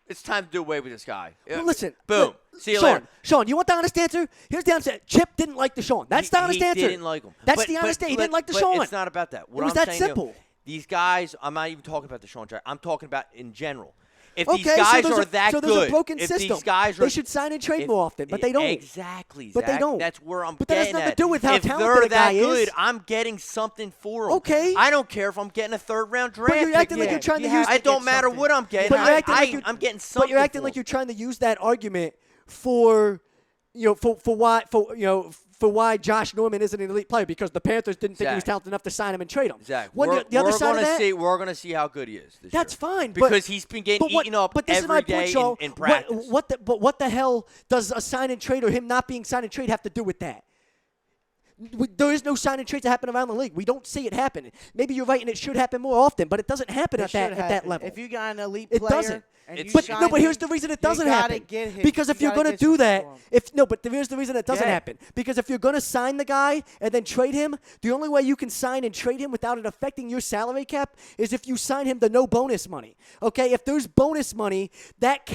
it's time to do away with this guy. Well, listen. Boom. See you later. Sean, you want the honest answer? Here's the honest answer. Chip didn't like Deshaun. That's the honest answer. He didn't like him. That's the honest answer. He didn't like Deshaun. But it's not about that. It was that simple. These guys, I'm not even talking about Deshaun Jackson. I'm talking about in general. If these guys so are that so good, there's a broken if system. these guys are, they should sign and trade more often, but they don't. Exactly, But Zach. they don't. That's where I'm But that has getting nothing at. to do with how if talented they're a guy that good, is. I'm getting something for them. Okay. I don't care if I'm getting a third-round draft But you're pick. acting like you're trying to use. It don't matter what I'm getting. But you're acting like I'm getting something. But you're acting for like them. you're trying to use that argument for why Josh Norman isn't an elite player because the Panthers didn't think he was talented enough to sign him and trade him. Zach, The other side of that, we're going to see how good he is this that's year. fine. Because he's been getting eaten up but this is my every point, day Shaw. in practice. What the hell does a sign and trade or him not being signed and trade have to do with that? There is no sign and trade to happen around the league. We don't see it happen. Maybe you're right, and it should happen more often, but it doesn't happen at that level. If you got an elite It player, doesn't. and you But sign here's him, the reason it you doesn't gotta happen. get him. Because if You you're gotta going to get do something that, for him. but here's the reason it doesn't Yeah. happen. Because if you're going to sign the guy and then trade him, the only way you can sign and trade him without it affecting your salary cap is if you sign him to no bonus money. Okay, if there's bonus money, that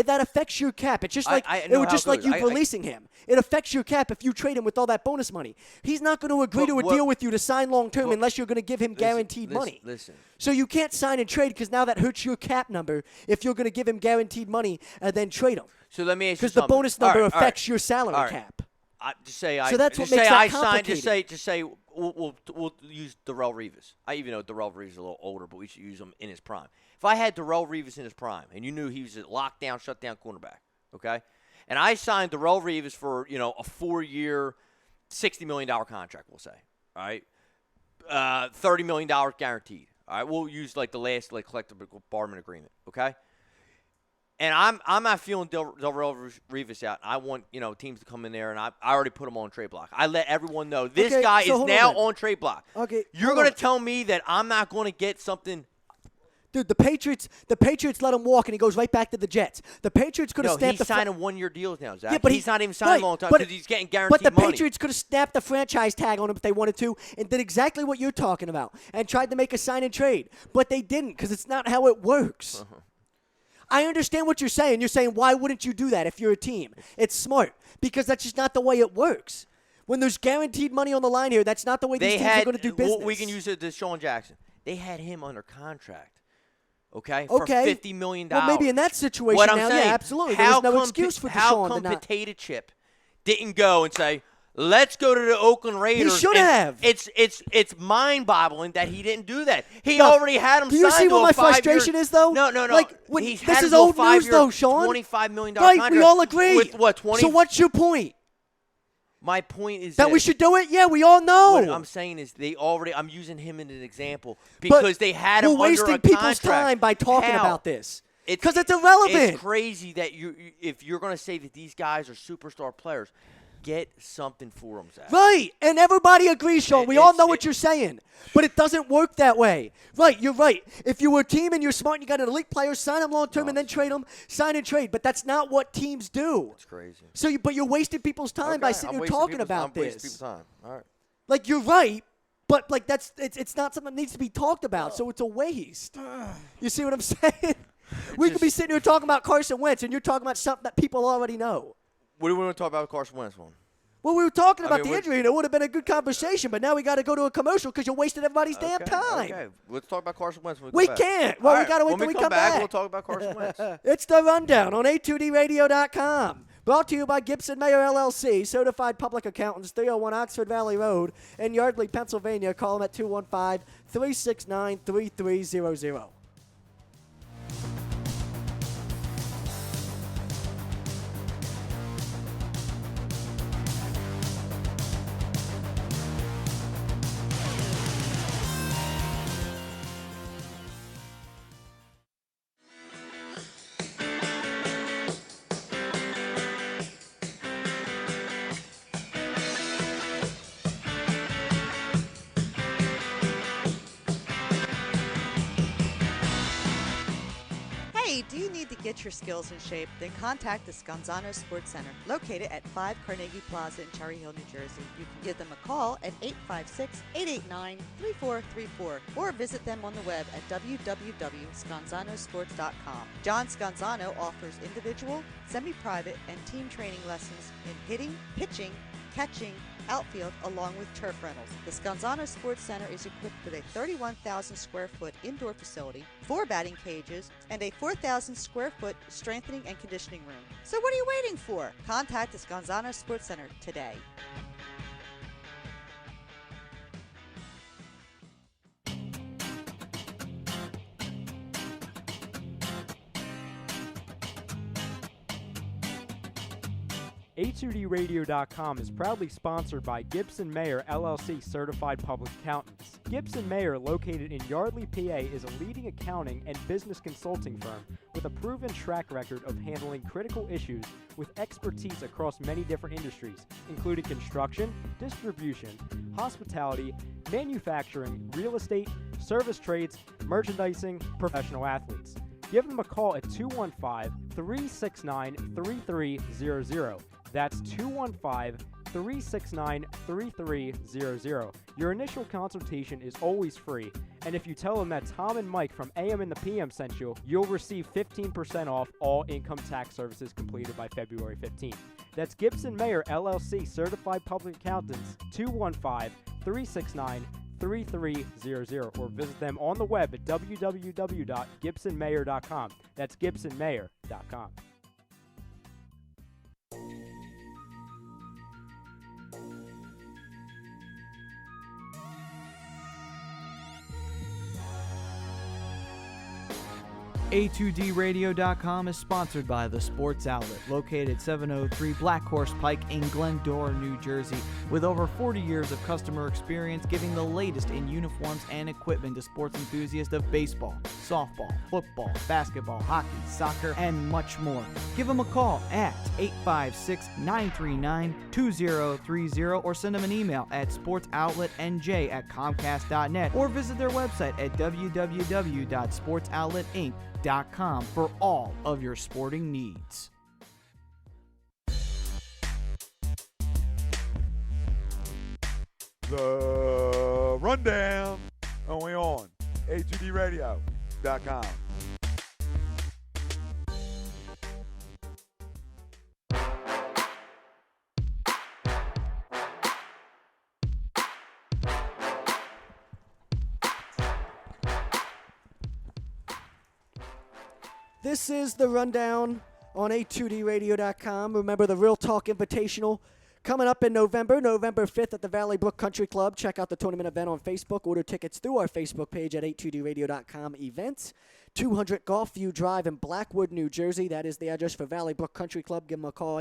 affects your cap. It's just like I it would know just how it like you goes. releasing him. It affects your cap if you trade him with all that bonus money. He's not going to agree to a deal with you to sign long term unless you're going to give him guaranteed money. Listen. So you can't sign and trade because now that hurts your cap number if you're going to give him guaranteed money and then trade him. So let me ask you Because the something. bonus number All right, affects your salary all right. cap. So that's what just makes say that I signed. complicated. Just say we'll use Dorial Revis. I even know Dorial Revis is a little older, but we should use him in his prime. If I had Dorial Revis in his prime, and you knew he was a lockdown, shutdown cornerback, okay, and I signed Dorial Revis for a 4-year, $60 million contract, we'll say, all right, $30 million guaranteed. All right, we'll use like the last collective bargaining agreement, okay. And I'm not feeling Dorial Revis out. I want teams to come in there, and I already put him on trade block. I let everyone know this guy is now on trade block. Okay, you're going to tell me that I'm not going to get something. Dude, the Patriots let him walk, and he goes right back to the Jets. The Patriots could have snapped he's signing 1-year deals now, Zach. Yeah, but he's not even signing long time because he's getting guaranteed money. But the money. Patriots could have snapped the franchise tag on him if they wanted to and did exactly what you're talking about and tried to make a sign and trade. But they didn't because it's not how it works. I understand what you're saying. You're saying, why wouldn't you do that if you're a team? It's smart because that's just not the way it works. When there's guaranteed money on the line here, that's not the way these teams are going to do business. We can use it to Sean Jackson. They had him under contract. Okay, for $50 million. Well, maybe in that situation what I'm now, saying, yeah, absolutely. There was no excuse for Deshaun. How come Potato Chip didn't go and say, let's go to the Oakland Raiders? He should have. It's mind-boggling that he didn't do that. He already had him signed to a 5-year. Do you see what my frustration is, though? No. Like, this is old news, though, Sean. $25 million right, contract. we all agree. With what, 20? So what's your point? My point is that we should do it? Yeah, we all know. What I'm saying is I'm using him as an example because they had him under a contract. We're wasting people's time by talking about this. Because it's irrelevant. It's crazy that if you're going to say that these guys are superstar players, get something for them, Zach. Right, and everybody agrees, Sean. We all know what you're saying, but it doesn't work that way. Right, you're right. If you were a team and you're smart and you got an elite player, sign them long-term and then trade them, sign and trade. But that's not what teams do. It's crazy. So, but you're wasting people's time by sitting here talking about this. I'm wasting people's time. All right. Like, you're right, but like it's not something that needs to be talked about, so it's a waste. You see what I'm saying? We could be sitting here talking about Carson Wentz, and you're talking about something that people already know. What do we want to talk about with Carson Wentz one? Well, we were talking about the injury, and it would have been a good conversation, but now we got to go to a commercial because you're wasting everybody's damn time. Okay, let's talk about Carson Wentz when we can't. Well, we got to wait till we come back. We'll talk about Carson Wentz. It's the Rundown on A2DRadio.com. Brought to you by Gibson Mayer LLC, certified public accountants, 301 Oxford Valley Road in Yardley, Pennsylvania. Call them at 215-369-3300. Hey, do you need to get your skills in shape? Then contact the Scanzano Sports Center, located at 5 Carnegie Plaza in Cherry Hill, New Jersey. You can give them a call at 856-889-3434 or visit them on the web at www.scanzanosports.com. John Scanzano offers individual, semi-private, and team training lessons in hitting, pitching, catching, outfield, along with turf rentals. The Scanzano Sports Center is equipped with a 31,000 square foot indoor facility, 4 batting cages, and a 4,000 square foot strengthening and conditioning room. So what are you waiting for? Contact the Scanzano Sports Center today. A2DRadio.com is proudly sponsored by Gibson Mayer LLC Certified Public Accountants. Gibson Mayer, located in Yardley, PA, is a leading accounting and business consulting firm with a proven track record of handling critical issues with expertise across many different industries, including construction, distribution, hospitality, manufacturing, real estate, service trades, merchandising, professional athletes. Give them a call at 215-369-3300. That's 215-369-3300. Your initial consultation is always free, and if you tell them that Tom and Mike from AM and the PM sent you, you'll receive 15% off all income tax services completed by February 15th. That's Gibson Mayer LLC Certified Public Accountants, 215-369-3300, or visit them on the web at www.gibsonmayer.com. That's gibsonmayer.com. A2DRadio.com is sponsored by The Sports Outlet, located 703 Black Horse Pike in Glendora, New Jersey, with over 40 years of customer experience giving the latest in uniforms and equipment to sports enthusiasts of baseball, softball, football, basketball, hockey, soccer, and much more. Give them a call at 856-939-2030 or send them an email at sportsoutletnj@comcast.net or visit their website at www.sportsoutletinc.com for all of your sporting needs. The Rundown, only on A2DRadio.com. This is the Rundown on A2DRadio.com. Remember the Real Talk Invitational coming up in November 5th at the Valley Brook Country Club. Check out the tournament event on Facebook. Order tickets through our Facebook page at A2DRadio.com events. 200 Golfview Drive in Blackwood, New Jersey. That is the address for Valley Brook Country Club. Give them a call,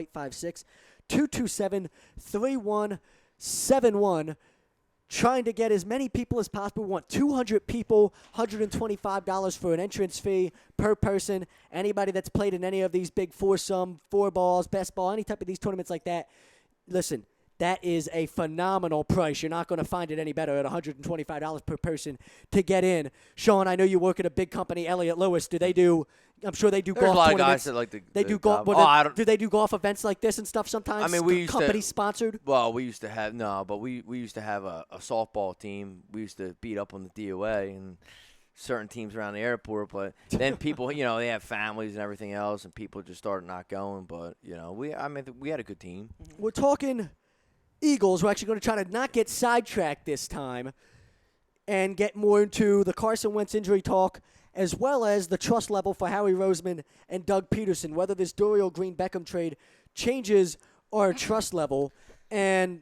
856-227-3171. Trying to get as many people as possible. We want 200 people, $125 for an entrance fee per person. Anybody that's played in any of these big foursome, four balls, best ball, any type of these tournaments like that, listen, that is a phenomenal price. You're not going to find it any better at $125 per person to get in. Sean, I know you work at a big company, Elliott Lewis. Do they do? I'm sure they do There's golf a lot tournaments. of guys that like to. They do golf. Do they do golf events like this and stuff sometimes? I mean, we used company to, sponsored. Well, we used to have we used to have a softball team. We used to beat up on the DOA and certain teams around the airport. But then people, they have families and everything else, and people just started not going. But we had a good team. We're talking Eagles. We're actually going to try to not get sidetracked this time and get more into the Carson Wentz injury talk, as well as the trust level for Howie Roseman and Doug Pederson, whether this Dorial Green Beckham trade changes our trust level. And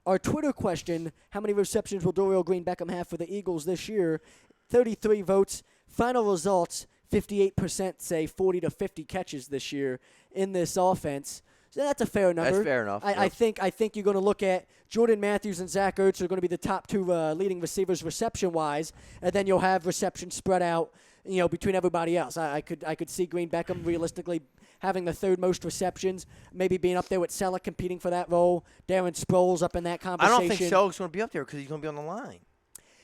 our Twitter question, how many receptions will Dorial Green Beckham have for the Eagles this year? 33 votes. Final results, 58% say 40 to 50 catches this year in this offense. So that's a fair number. That's fair enough. I think you're going to look at Jordan Matthews and Zach Ertz are going to be the top two leading receivers reception-wise, and then you'll have reception spread out, between everybody else. I could see Green Beckham realistically having the third most receptions, maybe being up there with Selleck competing for that role. Darren Sproles up in that conversation. I don't think Selleck's going to be up there because he's going to be on the line.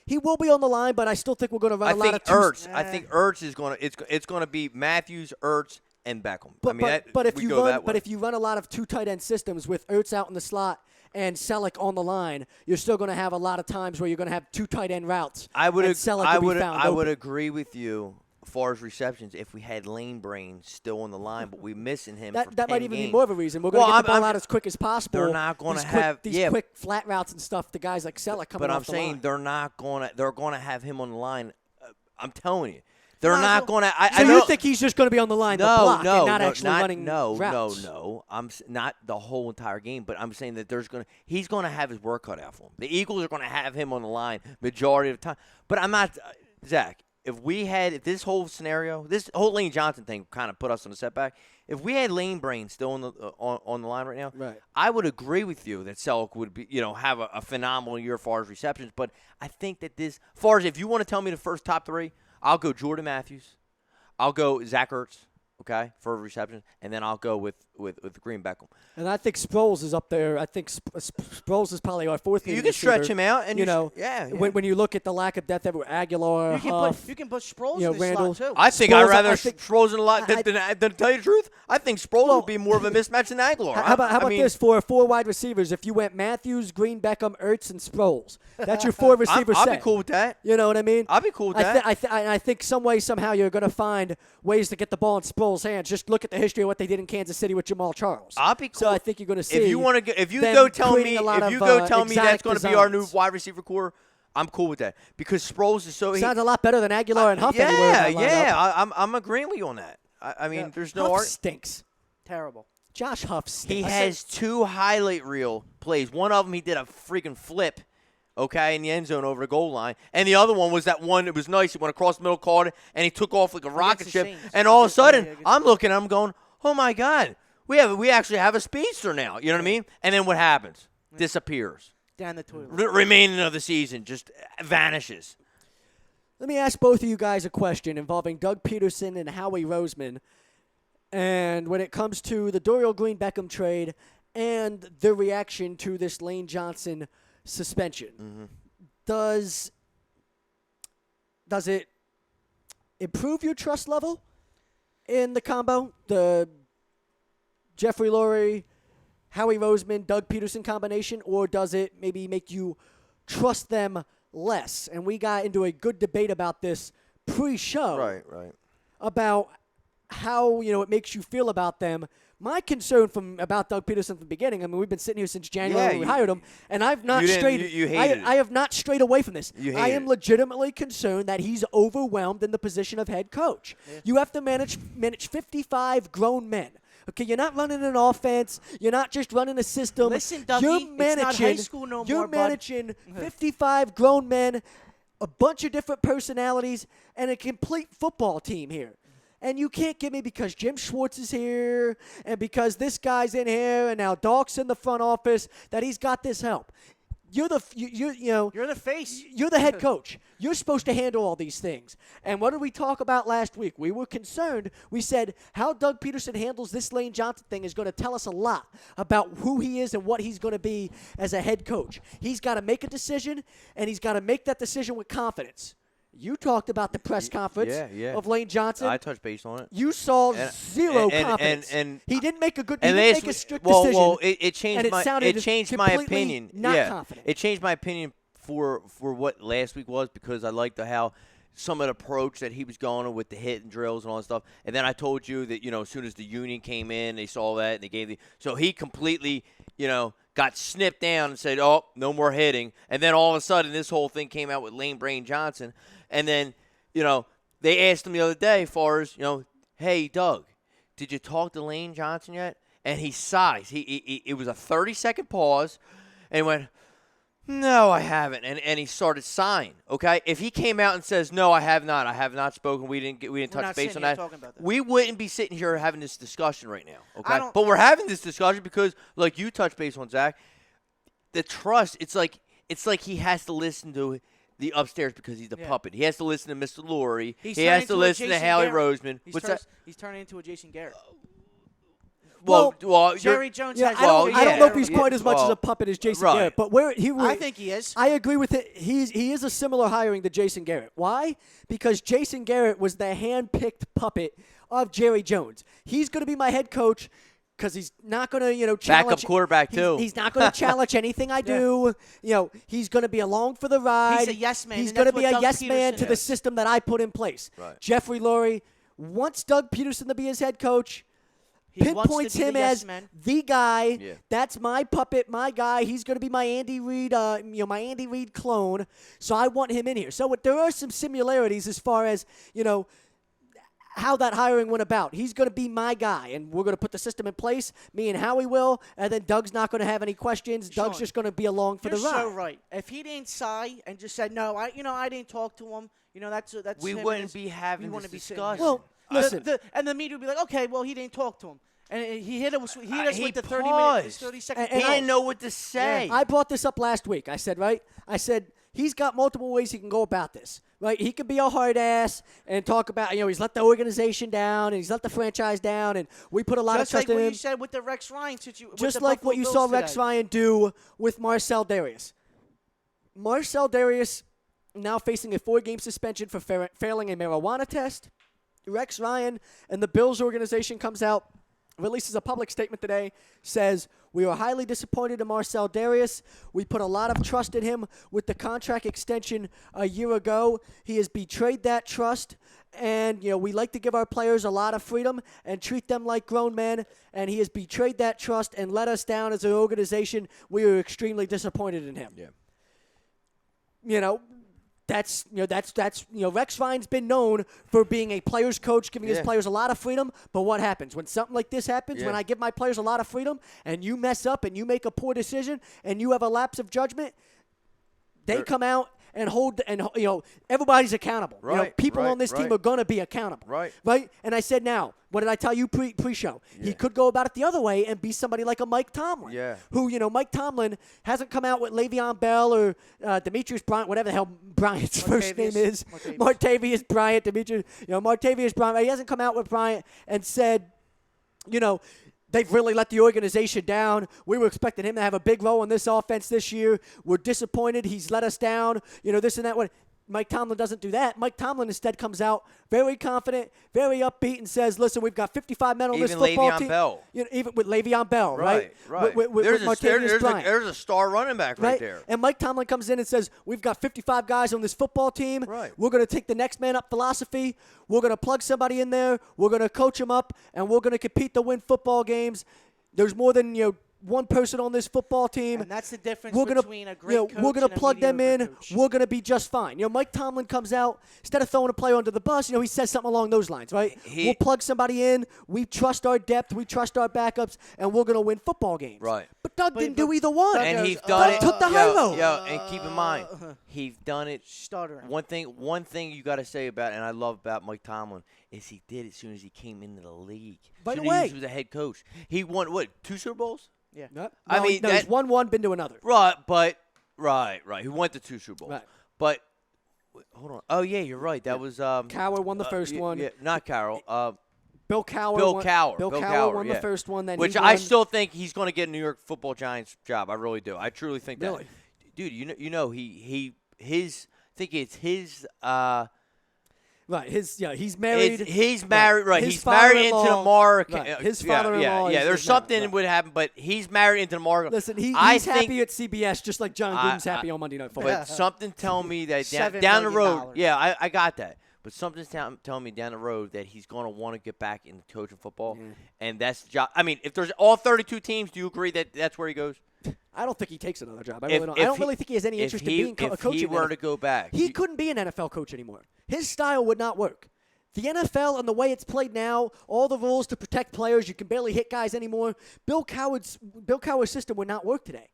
He will be on the line, but I still think we're going to run a lot of I think Ertz is going to. It's going to be Matthews, Ertz, and Beckham. But if you run a lot of two tight end systems with Ertz out in the slot and Selleck on the line, you're still going to have a lot of times where you're going to have two tight end routes. I would agree with you far as receptions, if we had Lane Brain still on the line, but we're missing him for 10 that might even games. be more of a reason. We're going to get the ball out as quick as possible. They're not going to have these quick flat routes and stuff. The guys like Selleck coming off the line. But I'm saying they're not going to. They're going to have him on the line. I'm telling you. They're not going to. So you think he's just going to be on the line to block and not actually running routes? No. I'm not the whole entire game, but I'm saying that he's going to have his work cut out for him. The Eagles are going to have him on the line majority of the time. But I'm not, Zach. If this whole scenario, this whole Lane Johnson thing kind of put us on a setback. If we had Lane Brain still on the line right now, I would agree with you that Selleck would be have a phenomenal year as far as receptions. But I think that as far as if you want to tell me the first top 3. I'll go Jordan Matthews. I'll go Zach Ertz, for reception, and then I'll go with Green Beckham. And I think Sproles is up there. I think Sproles is probably our 4th. You can stretch him out, and when you look at the lack of depth everywhere, Aguilar, Huff, you can put Sproles in the Randall. slot too. I think I'd rather Sproles in a lot than tell you the truth. I think Sproles would be more of a mismatch than Aguilar. How about this for 4 wide receivers? If you went Matthews, Green, Beckham, Ertz, and Sproles, that's your 4 receiver set. I'll be cool with that. You know what I mean? I'll be cool with that. I think some way, somehow, you're going to find ways to get the ball in Sproles' hands. Just look at the history of what they did in Kansas City with Jamal Charles. I'll be cool. So I think you're going to see. If you go tell me that's going to be our new wide receiver core, I'm cool with that because Sproles is so. Sounds a lot better than Aguilar and Huff. I'm agreeing with you on that. I mean, there's no Huff stinks. Terrible. Josh Huff stinks. He has 2 highlight reel plays. One of them he did a freaking flip. In the end zone over the goal line. And the other one was that one that was nice. He went across the middle, caught it, and he took off like a rocket ship. And all of a sudden, I'm looking at him going, oh, my God, we actually have a speedster now. You know what I mean? And then what happens? Disappears. Down the toilet. Remaining of the season just vanishes. Let me ask both of you guys a question involving Doug Pederson and Howie Roseman. And when it comes to the Dorial Green Beckham trade and the reaction to this Lane Johnson suspension, does it improve your trust level in the combo, the Jeffrey Lurie, Howie Roseman, Doug Pederson combination, or does it maybe make you trust them less? And we got into a good debate about this pre-show, right, about how it makes you feel about them. My concern about Doug Pederson from the beginning, I mean, we've been sitting here since January when we hired him, and I've not I have not strayed away from this. I am legitimately concerned that he's overwhelmed in the position of head coach. Yeah. You have to manage 55 grown men. Okay, you're not running an offense. You're not just running a system. Listen, Dougie, it's not high school no more, You're managing 55 grown men, a bunch of different personalities, and a complete football team here. And you can't give me because Jim Schwartz is here and because this guy's in here and now Doc's in the front office that he's got this help. You're the face. You're the head coach. You're supposed to handle all these things. And what did we talk about last week? We were concerned. We said how Doug Pederson handles this Lane Johnson thing is going to tell us a lot about who he is and what he's going to be as a head coach. He's got to make a decision, and he's got to make that decision with confidence. You talked about the press conference of Lane Johnson. I touched base on it. You saw zero confidence. And he didn't make a strict decision. Well, it changed my opinion. Not confident. It changed my opinion for what last week was because I liked how some of the approach that he was going with the hit and drills and all that stuff. And then I told you that as soon as the union came in, they saw that and they gave so he completely got snipped down and said, oh, no more hitting. And then all of a sudden this whole thing came out with Lane Brain Johnson. And then, they asked him the other day as far as, hey, Doug, did you talk to Lane Johnson yet? And he sighs. It was a 30-second pause. And he went, no, I haven't. And he started sighing, okay? If he came out and says, no, I have not spoken, we didn't touch base on that, we wouldn't be sitting here having this discussion right now, okay? But we're having this discussion because, like you touched base on, Zach, the trust, it's like he has to listen to the upstairs because he's the puppet. He has to listen to Mr. Lurie. He has to listen to Howie Roseman. He's turning into a Jason Garrett. Well, Jerry Jones. I don't know if he's quite as much as a puppet as Jason Garrett, but I think he is. I agree with it. He is a similar hiring to Jason Garrett. Why? Because Jason Garrett was the hand-picked puppet of Jerry Jones. He's going to be my head coach. because he's not going to, challenge. Backup quarterback, too. He's not going to challenge anything I do. He's going to be along for the ride. He's a yes man. He's going to be a Doug yes man Pederson to the is. system that I put in place. Right. Jeffrey Lurie wants Doug Pederson to be his head coach. He wants Pinpoints to be him the yes as man. the guy. Yeah. That's my puppet, my guy. He's going to be my Andy Reid, my Andy Reid clone. So I want him in here. So there are some similarities as far as how that hiring went about. He's going to be my guy, and we're going to put the system in place. Me and Howie will, and then Doug's not going to have any questions. Doug's just going to be along for the ride. You're so right. If he didn't sigh and just said no, I didn't talk to him. That's we him wouldn't be having this discussion. Well, listen. And the media would be like, okay, well, he didn't talk to him. And he hit us with the 30 minutes, 30 seconds. He didn't know what to say. I brought this up last week. I said, he's got multiple ways he can go about this. Right? He could be a hard ass and talk about, he's let the organization down and he's let the franchise down, and we put a lot of trust in him. Just like what you said with the Rex Ryan situation. Just like what you saw Rex Ryan do with Marcel Darius. Marcel Darius now facing a 4-game suspension for failing a marijuana test. Rex Ryan and the Bills organization comes out, releases a public statement today, says, we are highly disappointed in Marcel Darius. We put a lot of trust in him with the contract extension a year ago. He has betrayed that trust, and we like to give our players a lot of freedom and treat them like grown men, and he has betrayed that trust and let us down as an organization. We are extremely disappointed in him. Yeah. That's Rex Ryan's been known for being a player's coach, giving his players a lot of freedom. But what happens when something like this happens? When I give my players a lot of freedom and you mess up and you make a poor decision and you have a lapse of judgment, they come out and hold, and everybody's accountable. Right. People on this team are going to be accountable. Right. And I said, now, what did I tell you pre-show? Yeah. He could go about it the other way and be somebody like a Mike Tomlin. Yeah. Who, Mike Tomlin hasn't come out with Le'Veon Bell or Demetrius Bryant, whatever the hell Bryant's first name is. Martavius Bryant, Demetrius, Martavius Bryant. He hasn't come out with Bryant and said, they've really let the organization down. We were expecting him to have a big role in this offense this year. We're disappointed. He's let us down. This and that. Mike Tomlin doesn't do that. Mike Tomlin instead comes out very confident, very upbeat, and says, listen, we've got 55 men on this football team. Even with Le'Veon Bell, right? Right. With There's a star running back right there. And Mike Tomlin comes in and says, we've got 55 guys on this football team. Right. We're going to take the next man up philosophy. We're going to plug somebody in there. We're going to coach them up, and we're going to compete to win football games. There's more than, one person on this football team. And that's the difference between a great coach we're going to plug them in. Coach. We're going to be just fine. Mike Tomlin comes out, instead of throwing a player under the bus, he says something along those lines, right? We'll plug somebody in. We trust our depth. We trust our backups, and we're going to win football games. Right. But Doug didn't do either one. And he's done it. Took the high road. And keep in mind, he's done it. Stuttering. One thing you got to say about, and I love about Mike Tomlin, is he did it as soon as he came into the league. Right away. He was a head coach. He won, 2 Super Bowls? Yeah. No, he's won one, been to another. Right, right. He went to 2 Super Bowls. Right. But hold on. Oh yeah, you're right. That was Cowher won the first one. Yeah, not Carroll. Bill Cowher. Bill Cowher. Bill Cowher won the first one. Then which I still think he's going to get a New York Football Giants job. I really do. I truly think that. Really? Dude, his I think it's his. Right, he's married. He's married, right? His He's married into the mark. Right. His father-in-law. Yeah. There's something would happen, but he's married into the mark. Listen, he's happy at CBS, just like John Gruden's happy on Monday Night Football. But something telling me that $7 down the million. road, yeah, I got that. But something's telling me down the road that he's going to want to get back into coaching football, and that's the job. I mean, if there's all 32 teams, do you agree that that's where he goes? I don't think he takes another job. I don't really think he has any interest in being a coach. If he were to go back, he couldn't be an NFL coach anymore. His style would not work. The NFL and the way it's played now, all the rules to protect players, you can barely hit guys anymore. Bill Cowher's system would not work today.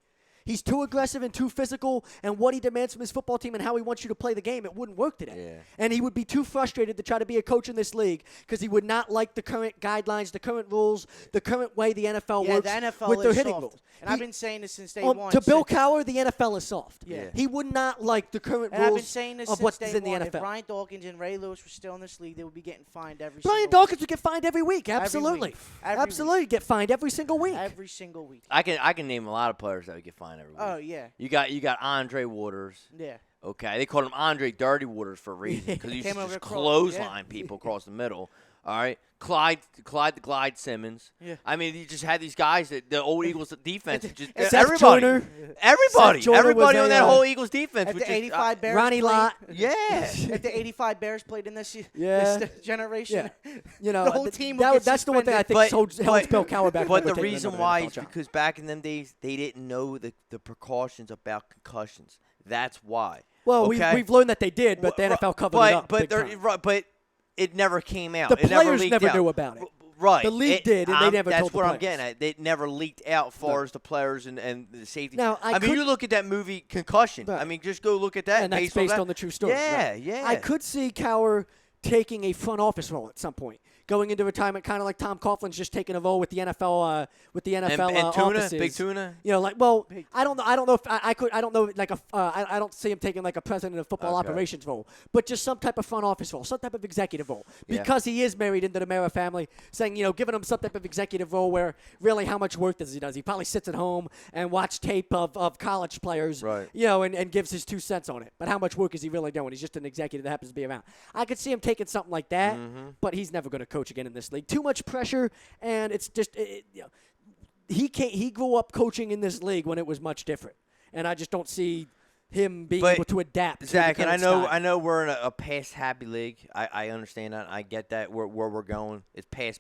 He's too aggressive and too physical, and what he demands from his football team and how he wants you to play the game, it wouldn't work today. Yeah. And he would be too frustrated to try to be a coach in this league because he would not like the current guidelines, the current rules, the current way the NFL works the NFL with their is hitting soft. rules. And I've been saying this since day one. To Bill Cowher, the NFL is soft. Yeah. He would not like the current And I've been rules saying this of since what's day in the one. NFL. If Brian Dawkins and Ray Lewis were still in this league, they would be getting fined every Brian single Dawkins would get fined every week. Absolutely. Absolutely. Get fined every single week. Every single week. I can name a lot of players that would get fined every week. Oh, yeah. You got Andre Waters. Yeah. Okay, they called him Andre Dirty Waters for a reason because he used to Came over just across, clothesline people across the middle. All right, Clyde the Glide Simmons. Yeah. I mean, you just had these guys that the old Eagles defense. Just Seth everybody, Joyner. everybody, Seth Joyner everybody was on a, that whole Eagles defense. At was the just, 85 Bears Ronnie played, Lott. Yeah. At the 85 Bears played in this Yeah. generation. Yeah. You know, the whole team would get that's the one thing I think suspended. holds Bill Cowher back. But from the taking reason another why NFL is job. because back in them days they didn't know the precautions about concussions. That's why. Well, okay? we've learned that they did, but the NFL covered it up. But big they're- time. right, but it never came out. The It never players leaked never out. knew about it. Right. The league did, and they never That's told the what I'm players. getting at. They never leaked out as far as the players and the safety. Now, I mean, could- you look at that movie Concussion. Right. I mean, just go look at that. And that's based on the true story. Yeah, right. yeah. I could see Cowher taking a front office role at some point, going into retirement, kind of like Tom Coughlin's just taking a role with the NFL, and Tuna, offices. Big Tuna. You know, like, well, I don't know. I don't know if I could. I don't know, like I don't see him taking like a president of football Okay. operations role, but just some type of front office role, some type of executive role, Yeah. because he is married into the Mara family. Saying, you know, giving him some type of executive role where really how much work does he does? He probably sits at home and watch tape of college players, Right. you know, and gives his 2 cents on it. But how much work is he really doing? He's just an executive that happens to be around. I could see him taking something like that, but he's never going to coach again in this league. Too much pressure, and it's just you know, he grew up coaching in this league when it was much different, and I just don't see him being But, able to adapt. Zach, to the and current I style. know we're in a pass happy league. I understand that. I get that where we're going. It's pass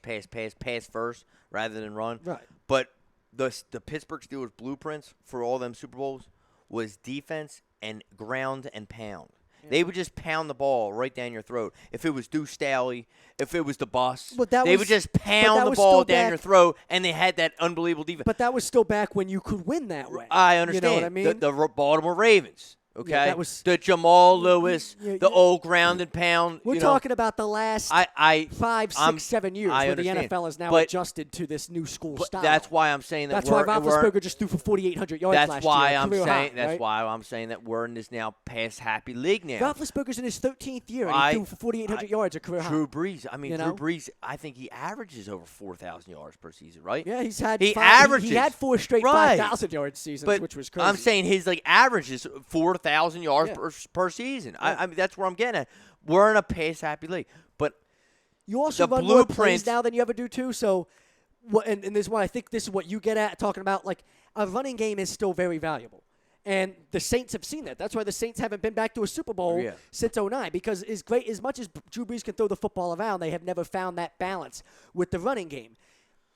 first rather than run. Right. But the Pittsburgh Steelers blueprints for all them Super Bowls was defense and ground and pound. They would just pound the ball right down your throat. If it was Deuce Staley, if it was the bus, But that they was- would just but that pound the was ball still down back- your throat, and they had that unbelievable defense. But that was still back when you could win that way. I understand. You know what I mean? The Baltimore Ravens. Okay, that was- the Jamal Lewis, Yeah, the yeah. old ground and pound. We're you know, talking about the last I 5, 6, I'm- 7 years I where the understand. NFL has now But- adjusted to this new school but style. that's why I'm saying that That's why we're Roethlisberger just threw for 4,800 yards that's last why year. I'm career saying high, that's right? why I'm saying that we're in this now pass happy league now. Roethlisberger's in his 13th year, and he threw for 4,800 yards, a career high. Drew Brees. I mean, You Drew know? Brees. I think he averages over 4,000 yards per season, right? Yeah, he's had He five, averages. He had 4 straight Right. 5,000 yard seasons, But which was crazy. I'm saying his average is 4,000 yards Yeah. per season. Yeah. I mean, that's where I'm getting at. We're in a pace happy league, but you also the run more plays blueprints- now than you ever do too. So, and this is what I think this is what you get at talking about. Like a running game is still very valuable, and the Saints have seen that. That's why the Saints haven't been back to a Super Bowl Yeah. since '09 because as much as Drew Brees can throw the football around, they have never found that balance with the running game.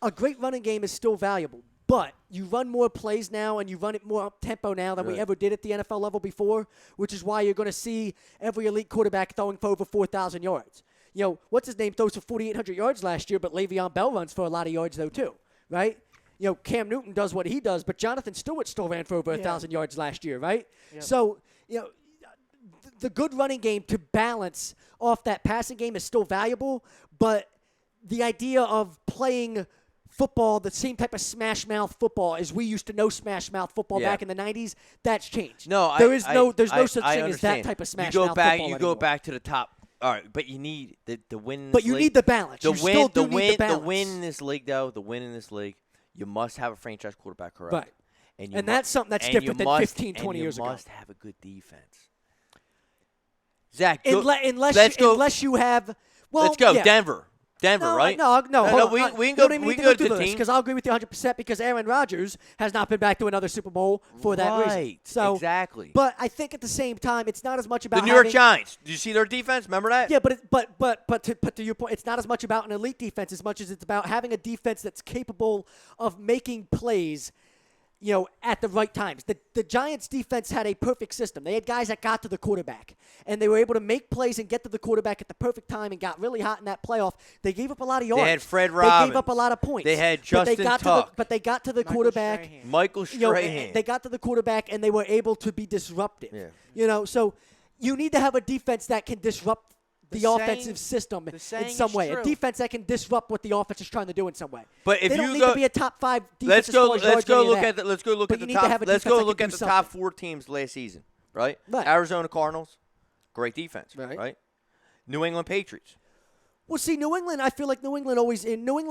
A great running game is still valuable. But you run more plays now and you run it more up tempo now than we Right. ever did at the NFL level before, which is why you're going to see every elite quarterback throwing for over 4,000 yards. You know, what's his name throws for 4,800 yards last year, but Le'Veon Bell runs for a lot of yards though too, right? You know, Cam Newton does what he does, but Jonathan Stewart still ran for over 1,000 yards last year, right? Yep. So, you know, the good running game to balance off that passing game is still valuable, but the idea of playing football, the same type of smash mouth football as we used to know smash mouth football Yeah. back in the 90s, that's changed. No, there's no I such thing as that understand. type of smash you go mouth back, football You anymore. go back to the top. All right, but you need the win. In But this you league. need the balance. The You still do need the the balance. win in this league, though. The win in this league, you must have a franchise quarterback, correct? Right. And And that's something that's different than 15, 20 years ago. You must have a good defense. Zach, go, Unless you have. Well, let's go yeah. Denver. Denver, No, right? no, hold on. we You can don't go. even We need can go through to the list teams. because I'll agree with you 100% because Aaron Rodgers has not been back to another Super Bowl for that reason. Right, So, exactly. But I think at the same time, it's not as much about The New York having- Giants. Did you see their defense? Remember that? Yeah, but to your point, it's not as much about an elite defense as much as it's about having a defense that's capable of making plays, you know, at the right times. The Giants defense had a perfect system. They had guys that got to the quarterback, and they were able to make plays and get to the quarterback at the perfect time and got really hot in that playoff. They gave up a lot of yards. They had Fred They Robbins. gave up a lot of points. They had But they Justin got Tuck. but they got to the Michael quarterback. Strahan. Michael You know, Strahan. they got to the quarterback, and they were able to be disruptive. Yeah. You know, so you need to have a defense that can disrupt the saying- offensive system the in saying some is way. true. A defense that can disrupt what the offense is trying to do in some way. But if they don't you need go- to be a top 5 defense. Let's as go. far as Let's yards or go any of look that. at the. Let's go look But at you the need to top. have a Let's defense go that look can at do the top something. 4 teams last season. Right. Right. Arizona Cardinals, great defense. Right. New England Patriots, Well, see, New England, I feel like New England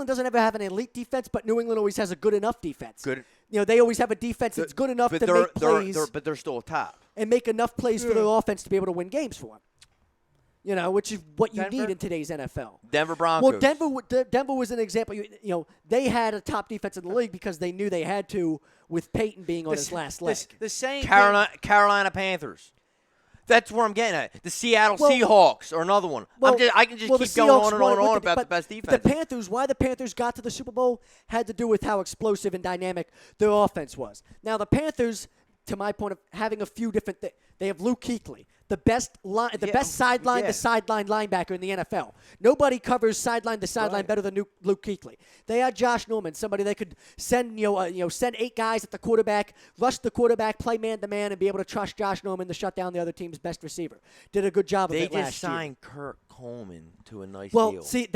doesn't ever have an elite defense, but New England always has a good enough defense. Good. They always have a defense that's good enough to make plays. But they're still top. And make enough plays for their offense to be able to win games for them. Which is what you need in today's NFL. Denver Broncos. Well, Denver was an example. They had a top defense in the league because they knew they had to with Peyton being on his last leg. The same Carolina Panthers. That's where I'm getting at. The Seattle Seahawks are another one. I can just keep going on and on about the best defense. The Panthers, why the Panthers got to the Super Bowl had to do with how explosive and dynamic their offense was. Now, the Panthers, to my point of having a few different things, they have Luke Kuechly, the best sideline to sideline linebacker in the NFL. Nobody covers sideline to sideline better than Luke Kuechly. They had Josh Norman, somebody they could send send 8 guys at the quarterback, rush the quarterback, play man to man, and be able to trust Josh Norman to shut down the other team's best receiver. Did a good job of it last year. They just signed Kurt Coleman to a nice deal. Well, see,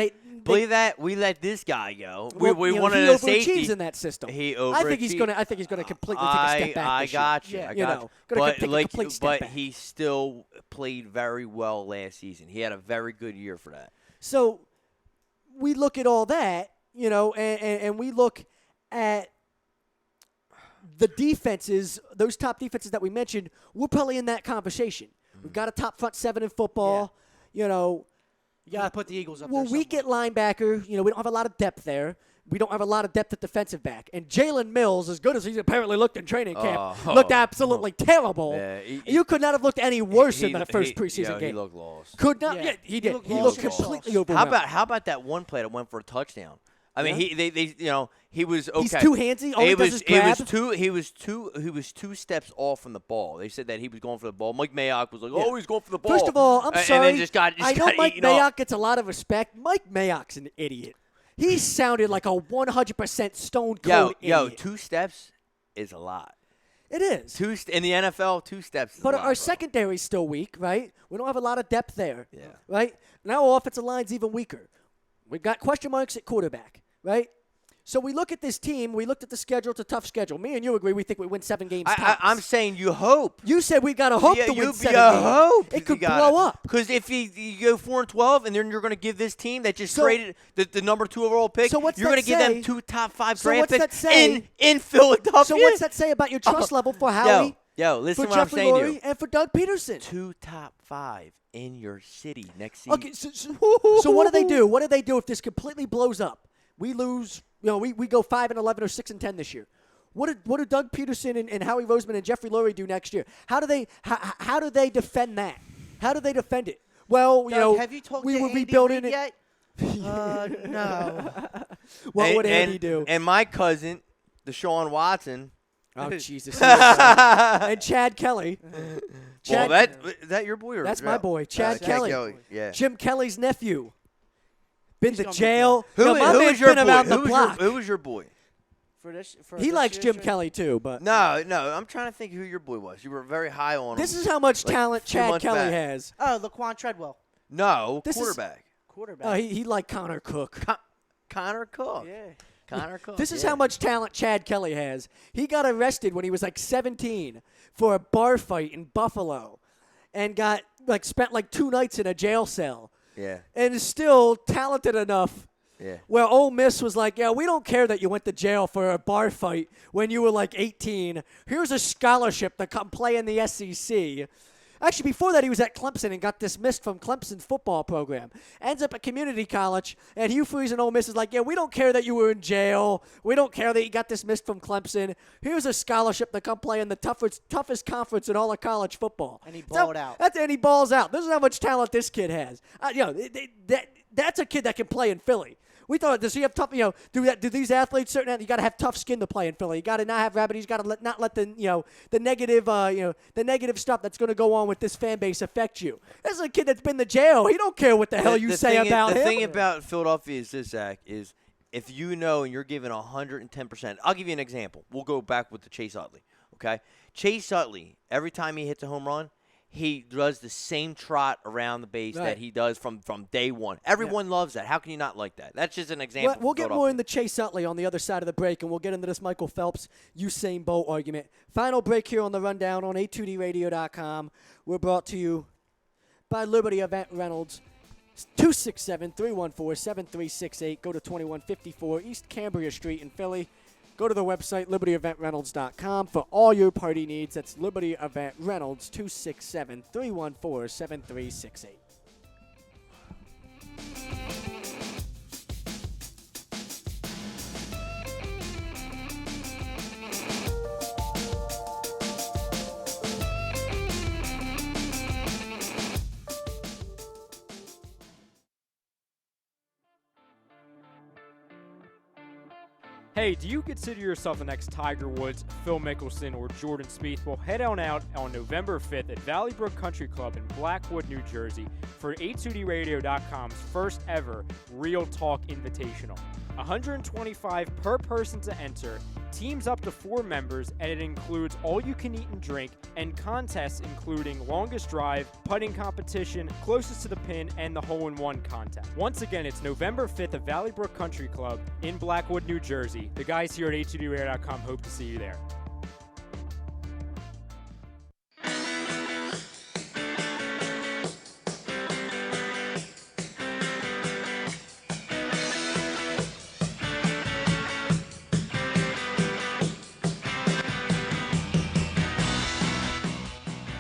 believe that we let this guy go. Well, we wanted a safety. He overachieves in that system. He overachieves. I think he's gonna completely take a step back. I this got year. you. I got you. But he still played very well last season. He had a very good year for that. So we look at all that, and we look at the defenses, those top defenses that we mentioned. We're probably in that conversation. We've got a top front 7 in football. You got to put the Eagles up there. Well, we get linebacker. We don't have a lot of depth there. We don't have a lot of depth at defensive back. And Jalen Mills, as good as he's apparently looked in training camp, looked absolutely terrible. Yeah, you could not have looked any worse in that first preseason game. He looked lost. Could not. Yeah, he did. He looked completely overwhelmed. How about that one play that went for a touchdown? I mean, he was okay. He's too handsy. All he does is grab. He was two steps off from the ball. They said that he was going for the ball. Mike Mayock was like, "Oh, he's going for the ball." First of all, I'm sorry. And then I know Mike Mayock gets a lot of respect. Mike Mayock's an idiot. He sounded like a 100% stone cold idiot. 2 steps is a lot. It is. In the NFL, 2 steps is but a lot, our secondary's still weak, right? We don't have a lot of depth there. Yeah. Right? Now our offensive line's even weaker. We've got question marks at quarterback, right? So we look at this team. We looked at the schedule. It's a tough schedule. Me and you agree we think we win 7 games tops. I'm saying you hope. You said we got to hope to win 7 games. Hope it could blow up. Because if you go 4-12, and then you're going to give this team that just traded the number 2 overall pick, you're going to give them 2 top 5 draft picks in Philadelphia. So what's that say about your trust level for Howie? Listen for what I'm Jeffrey saying Lurie, to you. and for Doug Pederson. 2 top 5 in your city next season. Okay, so what do they do? What do they do if this completely blows up? We lose. We go 5-11 or 6-10 this year. What do Doug Pederson and Howie Roseman and Jeffrey Lurie do next year? How do they defend that? How do they defend it? Well, Doug, have you talked we to were Andy rebuilding Reid it. Yet? No. What would Andy do? And my cousin, Deshaun Watson. Oh Jesus! And Chad Kelly. Is that your boy? That's my boy, Chad Kelly. Yeah. Jim Kelly's nephew. Been to jail. Who was your boy? Around the block. Who was your boy? He likes Jim Kelly too, but no. I'm trying to think who your boy was. You were very high on him. This is how much talent Chad Kelly has. Oh, Laquan Treadwell. No, quarterback. Quarterback. Oh, he liked Connor Cook. Connor Cook. Yeah. Connor Cook. This is how much talent Chad Kelly has. He got arrested when he was like 17 for a bar fight in Buffalo, and got spent 2 nights in a jail cell. Yeah. And is still talented enough. Yeah. Where Ole Miss was like, yeah, we don't care that you went to jail for a bar fight when you were 18. Here's a scholarship to come play in the SEC. Actually, before that, he was at Clemson and got dismissed from Clemson's football program. Ends up at community college, and Hugh Freeze and Ole Miss is like, yeah, we don't care that you were in jail. We don't care that you got dismissed from Clemson. Here's a scholarship to come play in the toughest conference in all of college football. And he balled out. And he balls out. This is how much talent this kid has. That's a kid that can play in Philly. We thought, does he have tough? Do these athletes you got to have tough skin to play in Philly? You got to not have rabbit. You got to not let the negative stuff that's going to go on with this fan base affect you. This is a kid that's been to jail. He don't care what the hell you say about him. The thing about Philadelphia is this, Zach, is if you know and you're giving 110%. I'll give you an example. We'll go back with the Chase Utley. Okay, Chase Utley. Every time he hits a home run, he does the same trot around the base that he does from day one. Everyone loves that. How can you not like that? That's just an example. We'll get more into Chase Utley on the other side of the break, and we'll get into this Michael Phelps, Usain Bolt argument. Final break here on the Rundown on A2DRadio.com. We're brought to you by Liberty Event Reynolds. 267-314-7368. Go to 2154 East Cambria Street in Philly. Go to the website, libertyeventreynolds.com, for all your party needs. That's Liberty Event Reynolds, 267-314-7368. Hey, do you consider yourself the next Tiger Woods, Phil Mickelson, or Jordan Spieth? Well, head on out on November 5th at Valley Brook Country Club in Blackwood, New Jersey for A2DRadio.com's first ever Real Talk Invitational. 125 per person to enter, teams up to 4 members, and it includes all you can eat and drink and contests including longest drive, putting competition, closest to the pin, and the hole-in-one contest. Once again, it's November 5th at Valley Brook Country Club in Blackwood, New Jersey. The guys here at A2DRadio.com hope to see you there.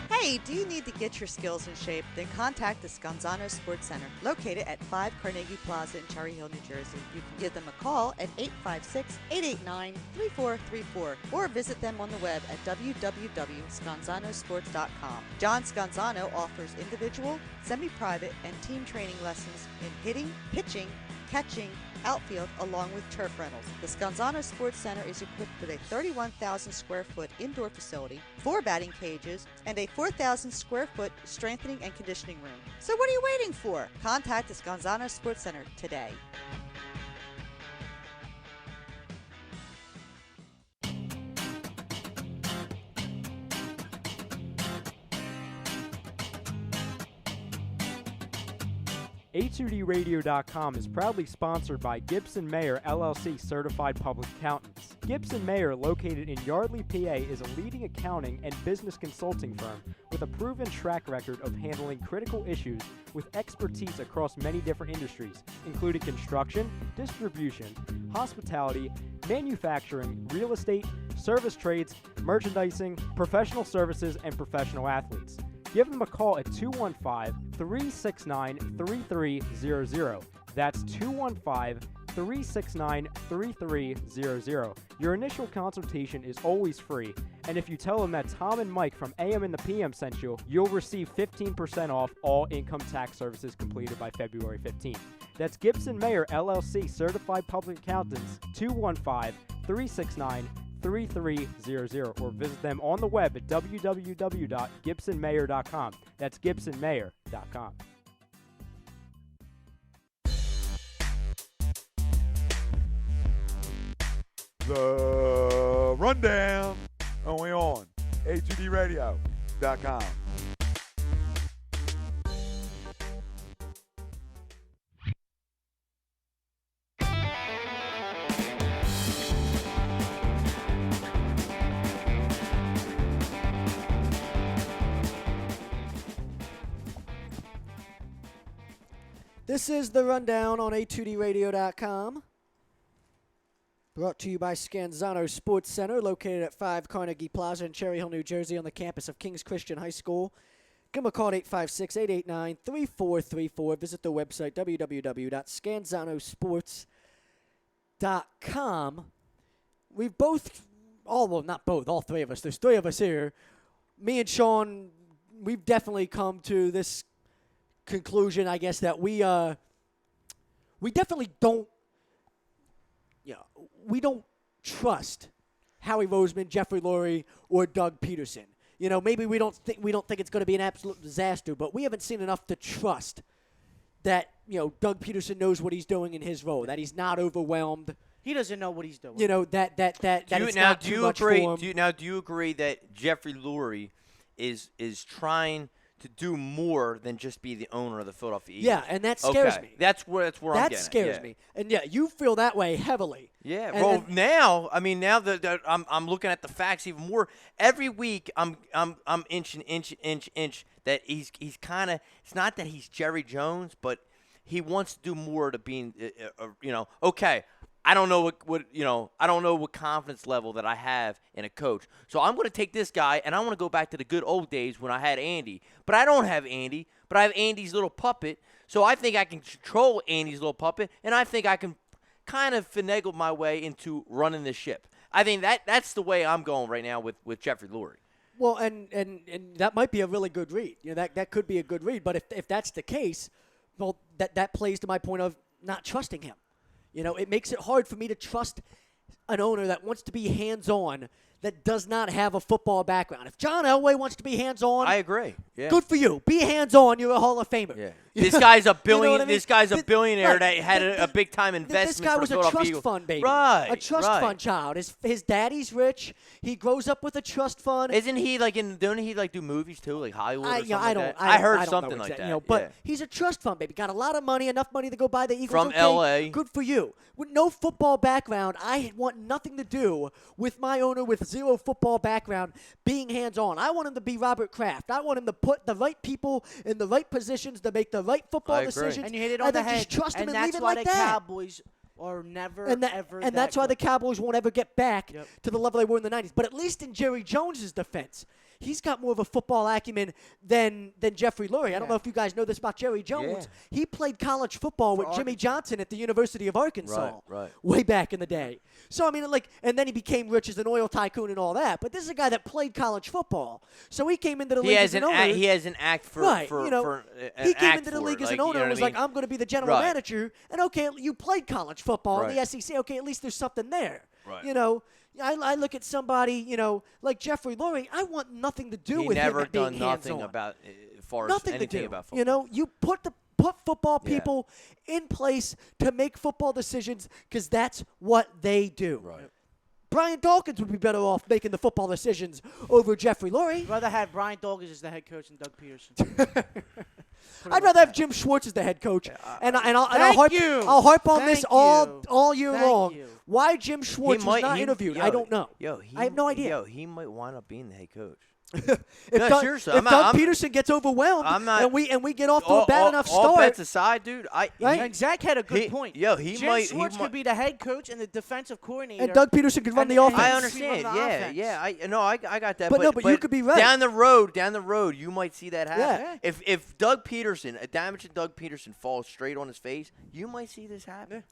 Hey, do you need to get your skills in shape? Then contact the Scanzano Sports Center, located at 5 Carnegie Plaza in Cherry Hill, New Jersey. You can give them a call at 856-889-3434 or visit them on the web at www.scanzanosports.com. John Scanzano offers individual, semi-private, and team training lessons in hitting, pitching, catching, outfield, along with turf rentals. The Scanzano Sports Center is equipped with a 31,000 square foot indoor facility, 4 batting cages, and a 4,000 square foot strengthening and conditioning room. So what are you waiting for? Contact the Scanzano Sports Center today. A2DRadio.com is proudly sponsored by Gibson Mayer LLC Certified Public Accountants. Gibson Mayer, located in Yardley, PA, is a leading accounting and business consulting firm with a proven track record of handling critical issues with expertise across many different industries, including construction, distribution, hospitality, manufacturing, real estate, service trades, merchandising, professional services, and professional athletes. Give them a call at 215-369-3300. That's 215-369-3300. Your initial consultation is always free, and if you tell them that Tom and Mike from AM and the PM sent you, you'll receive 15% off all income tax services completed by February 15th. That's Gibson Mayer LLC Certified Public Accountants, 215-369-3300, or visit them on the web at www.gibsonmayer.com. That's gibsonmayer.com. The Rundown, only on A2DRadio.com. This is the Rundown on A2DRadio.com. Brought to you by Scanzano Sports Center, located at 5 Carnegie Plaza in Cherry Hill, New Jersey, on the campus of King's Christian High School. Give them a call at 856-889-3434. Visit the website, www.scanzanosports.com. We've both, all 3 of us, there's 3 of us here. Me and Sean, we've definitely come to this conclusion, I guess, that we definitely don't, we don't trust Howie Roseman, Jeffrey Lurie, or Doug Pederson. Maybe we don't think it's going to be an absolute disaster, but we haven't seen enough to trust that Doug Pederson knows what he's doing in his role, that he's not overwhelmed. He doesn't know what he's doing. That it's not too much for him. Do you agree that Jeffrey Lurie is trying to do more than just be the owner of the Philadelphia Eagles? Yeah, and that scares me. That's where I'm getting. That scares me. And you feel that way heavily. Yeah. And now that I'm looking at the facts even more. Every week I'm inch that he's kind of. It's not that he's Jerry Jones, but he wants to do more to being, okay. I don't know I don't know what confidence level that I have in a coach. So I'm going to take this guy, and I want to go back to the good old days when I had Andy. But I don't have Andy, but I have Andy's little puppet. So I think I can control Andy's little puppet, and I think I can kind of finagle my way into running the ship. I think that's the way I'm going right now with Jeffrey Lurie. Well, and that might be a really good read. That could be a good read. But if that's the case, well, that plays to my point of not trusting him. It makes it hard for me to trust an owner that wants to be hands-on that does not have a football background. If John Elway wants to be hands-on, I agree. Yeah. Good for you. Be hands-on. You're a Hall of Famer. Yeah. This guy's a billion. You know what I mean? This guy's a billionaire that had a big time investment. This guy was a trust fund baby. Right. A trust fund child. His daddy's rich. He grows up with a trust fund. Isn't he don't he do movies too, like Hollywood or something I don't. like that? I heard don't something know like exactly, that. But he's a trust fund baby. Got a lot of money, enough money to go buy the Eagles. From okay, L.A. Good for you. With no football background, I want nothing to do with my owner with zero football background being hands-on. I want him to be Robert Kraft. I want him to put the right people in the right positions to make the right football decisions. And you hit it on the head. Just trust him and leave it that's why like the that. Cowboys are never, ever. And that's why the Cowboys won't ever get back to the level they were in the 90s. But at least in Jerry Jones's defense, he's got more of a football acumen than Jeffrey Lurie. I don't know if you guys know this about Jerry Jones. He played college football with Jimmy Johnson at the University of Arkansas way back in the day. So, I mean, and then he became rich as an oil tycoon and all that. But this is a guy that played college football. So he came into the league as an owner. He has an act for he came into the league as an owner and was like, I'm going to be the general manager. And, okay, you played college football in the SEC. Okay, at least there's something there. Right. I look at somebody, like Jeffrey Lurie. I want nothing to do with him being hands-on. He never done nothing about anything about football. You put football people in place to make football decisions because that's what they do. Right. Brian Dawkins would be better off making the football decisions over Jeffrey Lurie. I'd rather have Brian Dawkins as the head coach than Doug Pederson. I'd rather have Jim Schwartz as the head coach, I'll harp on this all year long. Why Jim Schwartz was not interviewed, I don't know. I have no idea. He might wind up being the head coach. If Doug Pederson gets overwhelmed and we get off to a bad enough start. All bets aside, dude. And Zach had a good point. Jim Schwartz could be the head coach and the defensive coordinator. And Doug Pederson could run the offense. I understand. I got that. But you could be right. Down the road, you might see that happen. Yeah. If Doug Pederson, a damaged Doug Pederson falls straight on his face, you might see this happen.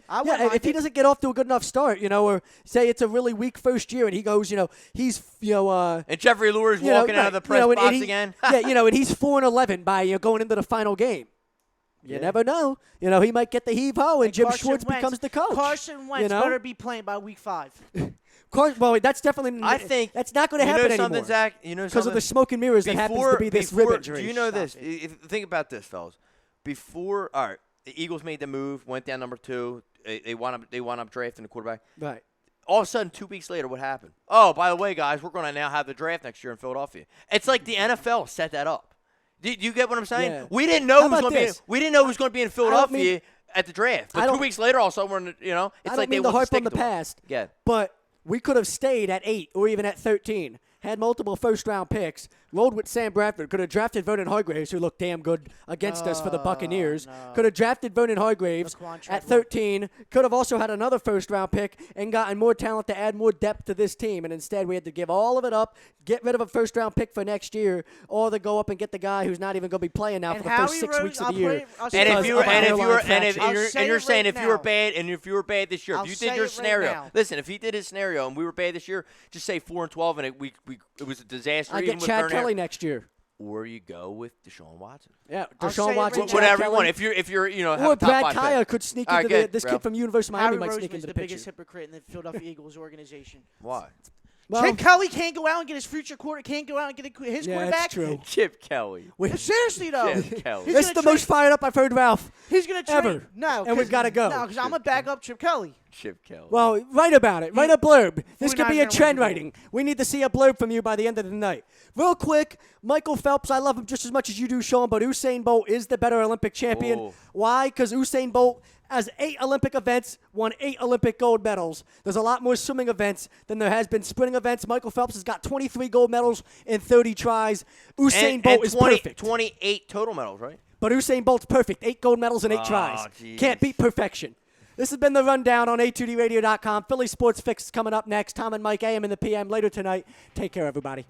If he doesn't get off to a good enough start, or say it's a really weak first year, and he goes, he's, and Jeffrey Lurie's walking out of the press box again. And he's 4-11 by going into the final game. You never know. He might get the heave-ho, and Jim Schwartz becomes the coach. Carson Wentz better be playing by week 5. Well, that's definitely. I think that's not going to happen anymore. Something, Zach. Because of the smoke and mirrors that happens to be this rib injury. Do you know this? Think about this, fellas. All right. The Eagles made the move, went down number 2. They wound up drafting the quarterback. Right. All of a sudden, 2 weeks later, what happened? Oh, by the way, guys, we're going to now have the draft next year in Philadelphia. It's like the NFL set that up. Do you get what I'm saying? Yeah. We didn't know who was going to be in Philadelphia at the draft. But 2 weeks later, all of a sudden, we're it's like they want to harp on the past. past. Yeah. But we could have stayed at 8 or even at 13. Had multiple first-round picks, rolled with Sam Bradford, could have drafted Vernon Hargreaves, who looked damn good against us for the Buccaneers. Could have drafted Vernon Hargreaves at 13. Could have also had another first-round pick and gotten more talent to add more depth to this team. And instead, we had to give all of it up, get rid of a first-round pick for next year, or to go up and get the guy who's not even going to be playing now for the first 6 weeks of the year. And you're saying if you were bad this year, if you did your scenario, listen, if he did his scenario and we were bad this year, just say 4-12 and it was a disaster. I get Chad Kelly next year. Or you go with Deshaun Watson. Yeah, Deshaun Watson. Whatever you want. If you're or Brad Kaya could sneak into this kid from University of Miami might sneak into the picture. Howie Roseman is the biggest hypocrite in the Philadelphia Eagles organization. Why? Well, Chip Kelly can't go out and get his future quarterback. Can't go out and get his quarterback. That's true. Chip Kelly. Seriously though, Chip Kelly. This is the most fired up I've heard Ralph. He's gonna trade. Ever. No, and we've got to go. No, because I'm gonna back up Chip Kelly. Chip Kelly. Well, write about it. Write a blurb. This could be a trend writing. We need to see a blurb from you by the end of the night. Real quick, Michael Phelps, I love him just as much as you do, Sean, but Usain Bolt is the better Olympic champion. Oh. Why? Because Usain Bolt has 8 Olympic events, won 8 Olympic gold medals. There's a lot more swimming events than there has been sprinting events. Michael Phelps has got 23 gold medals in 30 tries. Usain Bolt is perfect. 28 total medals, right? But Usain Bolt's perfect. 8 gold medals and 8 tries. Geez. Can't beat perfection. This has been the Rundown on A2DRadio.com. Philly Sports Fix is coming up next. Tom and Mike AM in the PM later tonight. Take care, everybody.